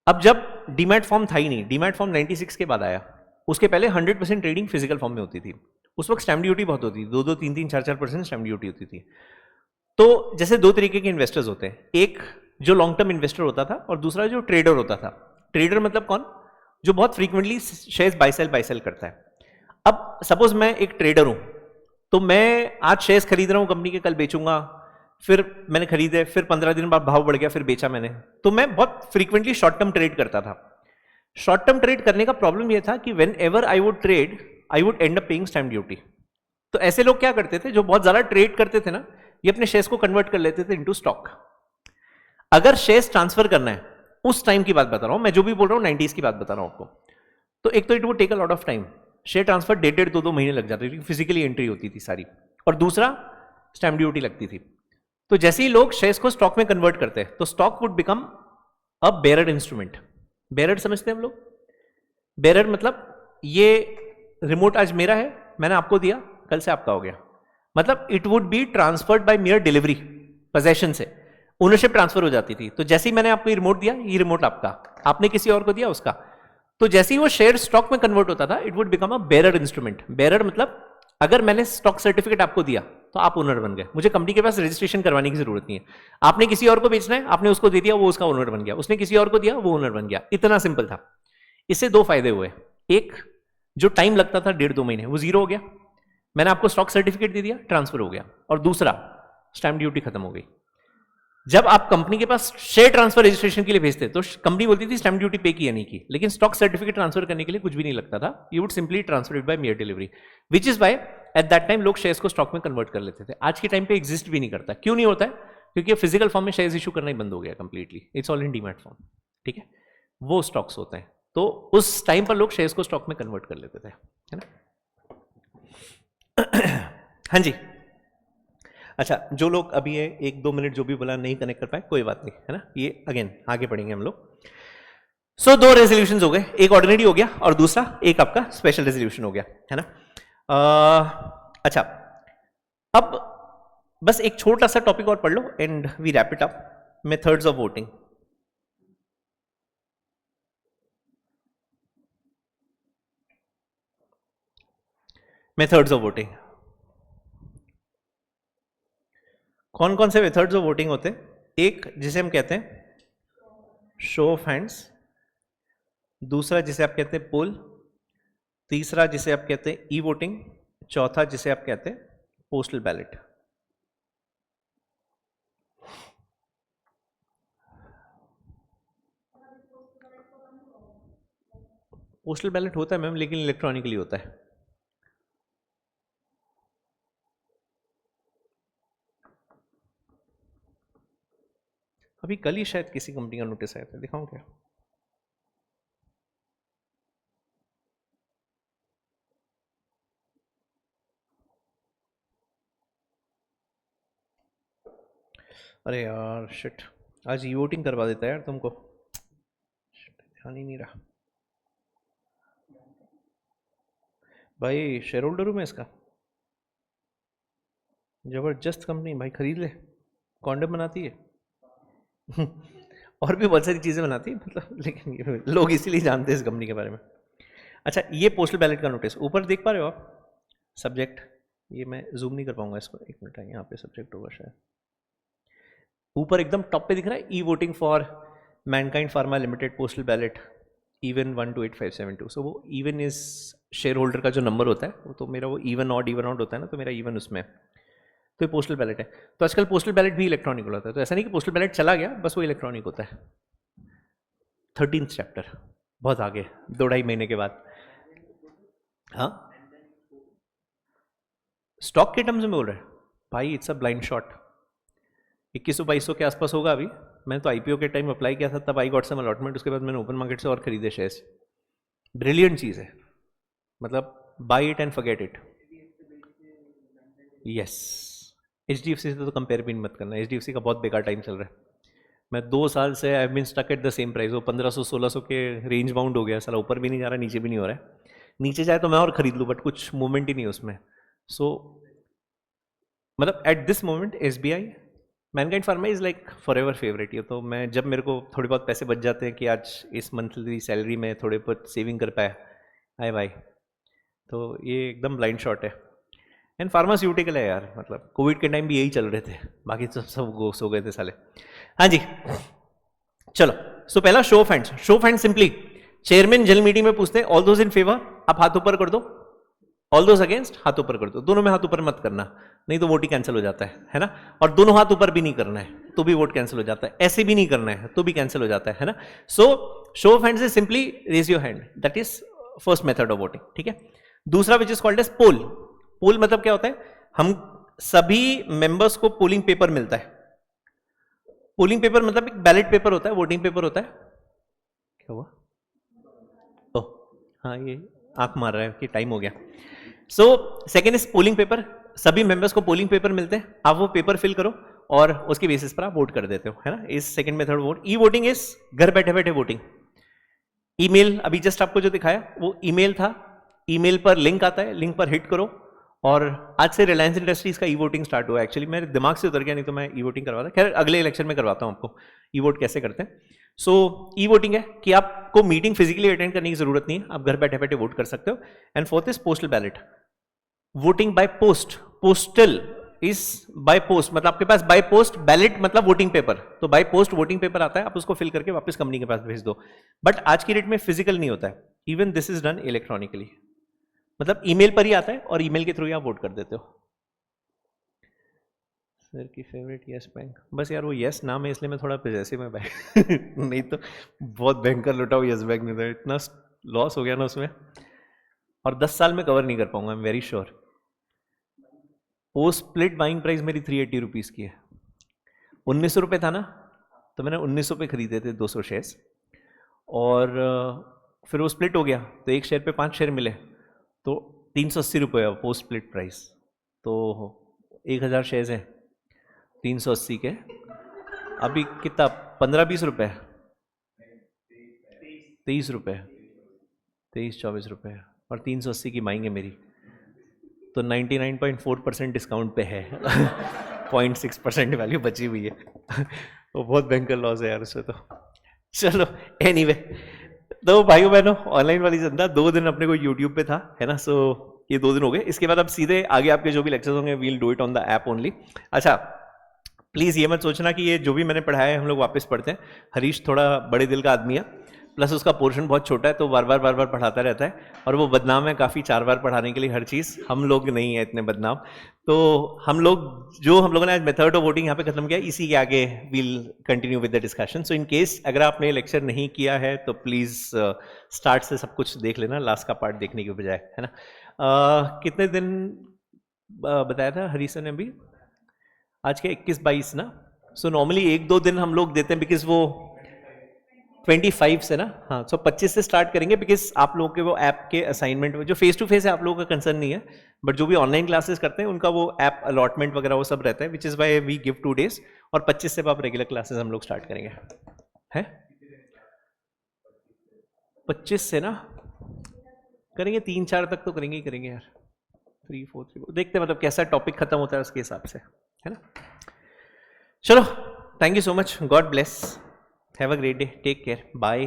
अब जब डीमैट फॉर्म था ही नहीं, डीमैट फॉर्म 96 के बाद आया, उसके पहले 100% ट्रेडिंग फिजिकल फॉर्म में होती थी। उस वक्त स्टैम्प ड्यूटी बहुत होती थी, 2-2, 3-3, 4-4% स्टैम्प ड्यूटी होती थी। तो जैसे दो तरीके के इन्वेस्टर्स होते हैं, एक जो लॉन्ग टर्म इन्वेस्टर होता था और दूसरा जो ट्रेडर होता था। ट्रेडर मतलब कौन? जो बहुत फ्रीक्वेंटली शेयर्स बाय सेल करता है। अब सपोज मैं एक ट्रेडर हूं, तो मैं आज शेयर्स खरीद रहा हूं कंपनी के, कल बेचूंगा, फिर मैंने खरीदे, फिर 15 दिन बाद भाव बढ़ गया, फिर बेचा मैंने। तो मैं बहुत फ्रीक्वेंटली शॉर्ट टर्म ट्रेड करता था। शॉर्ट टर्म ट्रेड करने का प्रॉब्लम यह था कि when ever I would trade, I would and up paying stamp duty. तो ऐसे लोग क्या करते थे, जो बहुत ज्यादा ट्रेड करते थे ना, ये अपने शेयर्स को कन्वर्ट कर लेते थे इनटू स्टॉक। अगर शेयर्स ट्रांसफर करना है, उस टाइम की बात बता रहा हूं मैं, जो भी बोल रहा हूं 90s की बात बता रहा हूं आपको। तो एक तो it would take a lot of time, share transfer 1.5 2 महीने लग जाते थे, फिजिकली एंट्री होती थी सारी, और दूसरा स्टैम्प ड्यूटी लगती थी। तो जैसे ही लोग शेयर्स को स्टॉक में कन्वर्ट करते हैं, तो stock would become a bearer instrument. Bearer समझते हैं हम लोग? बेरर मतलब ये रिमोट आज मेरा है, मैंने आपको दिया, कल से आपका हो गया। मतलब it would be transferred by मियर delivery, possession से ओनरशिप ट्रांसफर हो जाती थी। तो जैसे ही मैंने आपको ये रिमोट दिया, ये रिमोट आपका, आपने किसी और को दिया उसका। तो जैसे ही वो शेयर स्टॉक में कन्वर्ट होता था, it would become a bearer instrument. Bearer मतलब अगर मैंने स्टॉक सर्टिफिकेट आपको दिया तो आप ओनर बन गए, मुझे कंपनी के पास रजिस्ट्रेशन करवाने की जरूरत नहीं है। आपने किसी और को बेचना है, आपने उसको दे दिया, वो उसका ओनर बन गया, उसने किसी और को दिया, वो ओनर बन गया। इतना सिंपल था। इससे दो फायदे हुए, एक जो टाइम लगता था 1.5 2 महीने, वो जीरो हो गया, मैंने आपको स्टॉक सर्टिफिकेट दे दिया, ट्रांसफर हो गया। और दूसरा, स्टैम्प ड्यूटी खत्म हो गई। जब आप कंपनी के पास शेयर ट्रांसफर रजिस्ट्रेशन के लिए भेजते तो कंपनी बोलती थी स्टैम्प ड्यूटी पे की या नहीं की, लेकिन स्टॉक सर्टिफिकेट ट्रांसफर करने के लिए कुछ भी नहीं लगता था, you would simply transfer it by mayor delivery, which is by at that time लोग शेयर्स को स्टॉक में कन्वर्ट कर लेते थे। आज के टाइम पे एग्जिस्ट भी नहीं करता। क्यों नहीं होता है? क्योंकि फिजिकल फॉर्म में शेयर्स इशू करना ही बंद हो गया completely, it's all in demat form, ठीक है, वो स्टॉक्स होते हैं। तो उस टाइम पर लोग शेयर्स को स्टॉक में कन्वर्ट कर लेते थे, है ना। हाँ जी, अच्छा, जो लोग अभी ये 1-2 मिनट जो भी बोला नहीं कनेक्ट कर पाए कोई बात नहीं, है ना, ये अगेन आगे पढ़ेंगे हम लोग। सो 2 रेजोल्यूशंस हो गए, एक ऑर्डिनरी हो गया और दूसरा एक आपका स्पेशल रेजोल्यूशन हो गया, है ना। अच्छा, अब बस एक छोटा सा टॉपिक और पढ़ लो and we wrap it up, methods of voting. Methods of voting, कौन कौन से मेथड्स ऑफ वोटिंग होते हैं? एक जिसे हम कहते हैं शो ऑफ हैंड्स, दूसरा जिसे आप कहते हैं पोल, तीसरा जिसे आप कहते हैं ई वोटिंग, चौथा जिसे आप कहते हैं पोस्टल बैलेट। पोस्टल बैलेट होता है मैम, लेकिन इलेक्ट्रॉनिकली होता है। अभी कल ही शायद किसी कंपनी का नोटिस आया था, दिखाऊं क्या? अरे यार शिट, आज ई वोटिंग करवा देता है यार तुमको, ध्यान ही नहीं रहा भाई। शेयर होल्डर हूं मैं इसका, जबरदस्त कंपनी भाई, खरीद ले, कॉन्डम बनाती है और भी बहुत सारी चीज़ें बनाती है मतलब, लेकिन ये लोग इसीलिए जानते हैं इस कंपनी के बारे में। अच्छा, ये पोस्टल बैलेट का नोटिस ऊपर देख पा रहे हो आप, सब्जेक्ट, ये मैं जूम नहीं कर पाऊंगा इसको, एक मिनट, यहाँ पे सब्जेक्ट होगा शायद, ऊपर एकदम टॉप पे दिख रहा है, e voting for Mankind pharma limited postal ballot even 128572। सो वो इवन इज शेयर होल्डर का जो नंबर होता है, वो तो मेरा वो इवन ऑड होता है ना, तो मेरा इवन उसमें, तो ये पोस्टल बैलेट है। तो आजकल पोस्टल बैलेट भी इलेक्ट्रॉनिक होता है, तो ऐसा नहीं कि पोस्टल बैलेट चला गया बस वो इलेक्ट्रॉनिक होता है। 13th चैप्टर, बहुत आगे, 2-2.5 महीने के बाद। हाँ, स्टॉक के टर्म्स में बोल रहे हैं भाई, इट्स अ ब्लाइंड शॉट। 2100-2200 के आसपास होगा अभी। मैंने तो आईपीओ के टाइम अप्लाई किया था, तब आई गॉट सम अलॉटमेंट, उसके बाद मैंने ओपन मार्केट से और खरीदे शेयर्स। ब्रिलियंट चीज़ है, मतलब by it and forget it. Yes, HDFC से तो कंपेयर भी मत करना, एचडीएफसी का बहुत बेकार टाइम चल रहा है। मैं 2 साल से I have been stuck at the same price, वो 1500-1600 के रेंज बाउंड हो गया, साला ऊपर भी नहीं जा रहा, नीचे भी नहीं हो रहा है। नीचे जाए तो मैं और खरीद लूँ, बट कुछ मूवमेंट ही नहीं है उसमें। सो मतलब at this moment SBI Mankind pharma is like for ever favourite. ये तो मैं, जब मेरे को थोड़े बहुत पैसे बच जाते हैं कि आज इस मंथली सैलरी में थोड़े बहुत सेविंग कर पाया, आए भाई, तो ये एकदम ब्लाइंड शॉट है। एंड फार्मास्यूटिकल है यार, मतलब कोविड के टाइम भी यही चल रहे थे, बाकी सब गोस हो गए थे साले। हाँ जी, चलो। सो पहला show of hands. Show of hands simply chairman general meeting में पूछते हैं ऑल दोज इन फेवर, आप हाथ ऊपर कर दो, ऑल दोज अगेंस्ट हाथ ऊपर कर दो। दोनों में हाथ ऊपर मत करना, नहीं तो वोट ही कैंसिल हो जाता है ना। और दोनों हाथ ऊपर भी नहीं करना है तो भी वोट कैंसिल हो जाता है, ऐसे भी नहीं करना है तो भी कैंसिल हो जाता है ना। So show of hands is simply raise your hand, that is first method of voting, ठीक है। दूसरा which is called as poll. Poll मतलब क्या होता है, हम सभी मेंबर्स को पोलिंग पेपर मिलता है। पोलिंग पेपर मतलब एक बैलेट पेपर होता है, वोटिंग पेपर होता है। क्या हुआ? ओह हाँ, ये आंख मार रहा है कि टाइम हो गया। So second is polling paper, सभी मेंबर्स को पोलिंग पेपर मिलते हैं, आप वो पेपर फिल करो और उसके बेसिस पर आप वोट कर देते हो, है ना। इस second method vote. E voting is घर बैठे बैठे वोटिंग। ईमेल, अभी जस्ट आपको जो दिखाया वो ईमेल था, ईमेल पर लिंक आता है, लिंक पर हिट करो और आज से रिलायंस इंडस्ट्रीज का ई वोटिंग स्टार्ट हुआ। एक्चुअली मेरे दिमाग से उतर गया, नहीं तो मैं ई वोटिंग करवाता। खैर अगले इलेक्शन में करवाता हूं आपको ई वोट कैसे करते हैं। सो ई वोटिंग है कि आपको मीटिंग फिजिकली अटेंड करने की जरूरत नहीं है, आप घर बैठे बैठे वोट कर सकते हो। And fourth is postal ballot, voting by post. Postal is by post, मतलब आपके पास बाय पोस्ट, बैलेट मतलब वोटिंग पेपर, तो बाय पोस्ट वोटिंग पेपर आता है, आप उसको फिल करके वापस कंपनी के पास भेज दो। बट आज की डेट में फिजिकल नहीं होता है, even this is done electronically, मतलब ईमेल पर ही आता है और ईमेल के थ्रू ही आप वोट कर देते हो। सर की फेवरेट यस बैंक, बस यार वो यस नाम है इसलिए मैं थोड़ा पजेसिव में बैंक नहीं तो बहुत भयंकर लुटा हूँ यस बैंक में, तो इतना लॉस हो गया ना उसमें, और 10 साल में कवर नहीं कर पाऊंगा, I am very sure. Post split buying price मेरी 380 रुपीज़ की है, 1900 रुपये था ना, तो मैंने 1900 पे खरीदे थे 200 शेयर्स, और फिर वो स्प्लिट हो गया तो एक शेयर पे 5 शेयर मिले, तो 380 रुपये पोस्ट स्प्लिट प्राइस, तो 1000 शेयर्स हैं 380 के, अभी कितना 15-20 रुपये, 23 रुपये, 23-24 रुपये, और 380 की मांग है मेरी, तो 99.4% डिस्काउंट पे है 0.6% वैल्यू बची हुई है वो बहुत भयंकर लॉस है यार उससे तो। चलो एनीवे, तो भाइयों बहनों ऑनलाइन वाली धंधा 2 दिन अपने को यूट्यूब पे था, है ना, सो ये 2 दिन हो गए, इसके बाद अब सीधे आगे आपके जो भी लेक्चर्स होंगे we'll do it on the app only. अच्छा प्लीज़ ये मत सोचना कि ये जो भी मैंने पढ़ाया है हम लोग वापस पढ़ते हैं, हरीश थोड़ा बड़े दिल का आदमी है, प्लस उसका पोर्शन बहुत छोटा है तो बार बार पढ़ाता रहता है, और वो बदनाम है काफ़ी 4 बार पढ़ाने के लिए हर चीज़, हम लोग नहीं है इतने बदनाम। तो हम लोगों ने आज मेथड ऑफ वोटिंग यहाँ पे खत्म किया, इसी के आगे we'll continue with the discussion. So in case अगर आपने लेक्चर नहीं किया है तो प्लीज़ स्टार्ट से सब कुछ देख लेना, लास्ट का पार्ट देखने के बजाय, है ना। कितने दिन बताया था हरीश ने अभी, आज के 21-22 ना, सो नॉर्मली 1-2 दिन हम लोग देते हैं बिकॉज वो 25 से ना, हाँ, सो 25 से स्टार्ट करेंगे बिकॉज आप लोगों के वो ऐप के असाइनमेंट जो फेस टू फेस है आप लोगों का कंसर्न नहीं है, बट जो भी ऑनलाइन क्लासेस करते हैं उनका वो ऐप अलॉटमेंट वगैरह वो सब रहता है, which is why we give 2 days, और 25 से आप रेगुलर क्लासेस हम लोग स्टार्ट करेंगे, है 25 से ना करेंगे, 3-4 तक तो करेंगे ही करेंगे यार, 3-4 देखते हैं मतलब कैसा टॉपिक खत्म होता है उसके हिसाब से, है ना। चलो thank you so much, God bless, have a great day, take care, bye.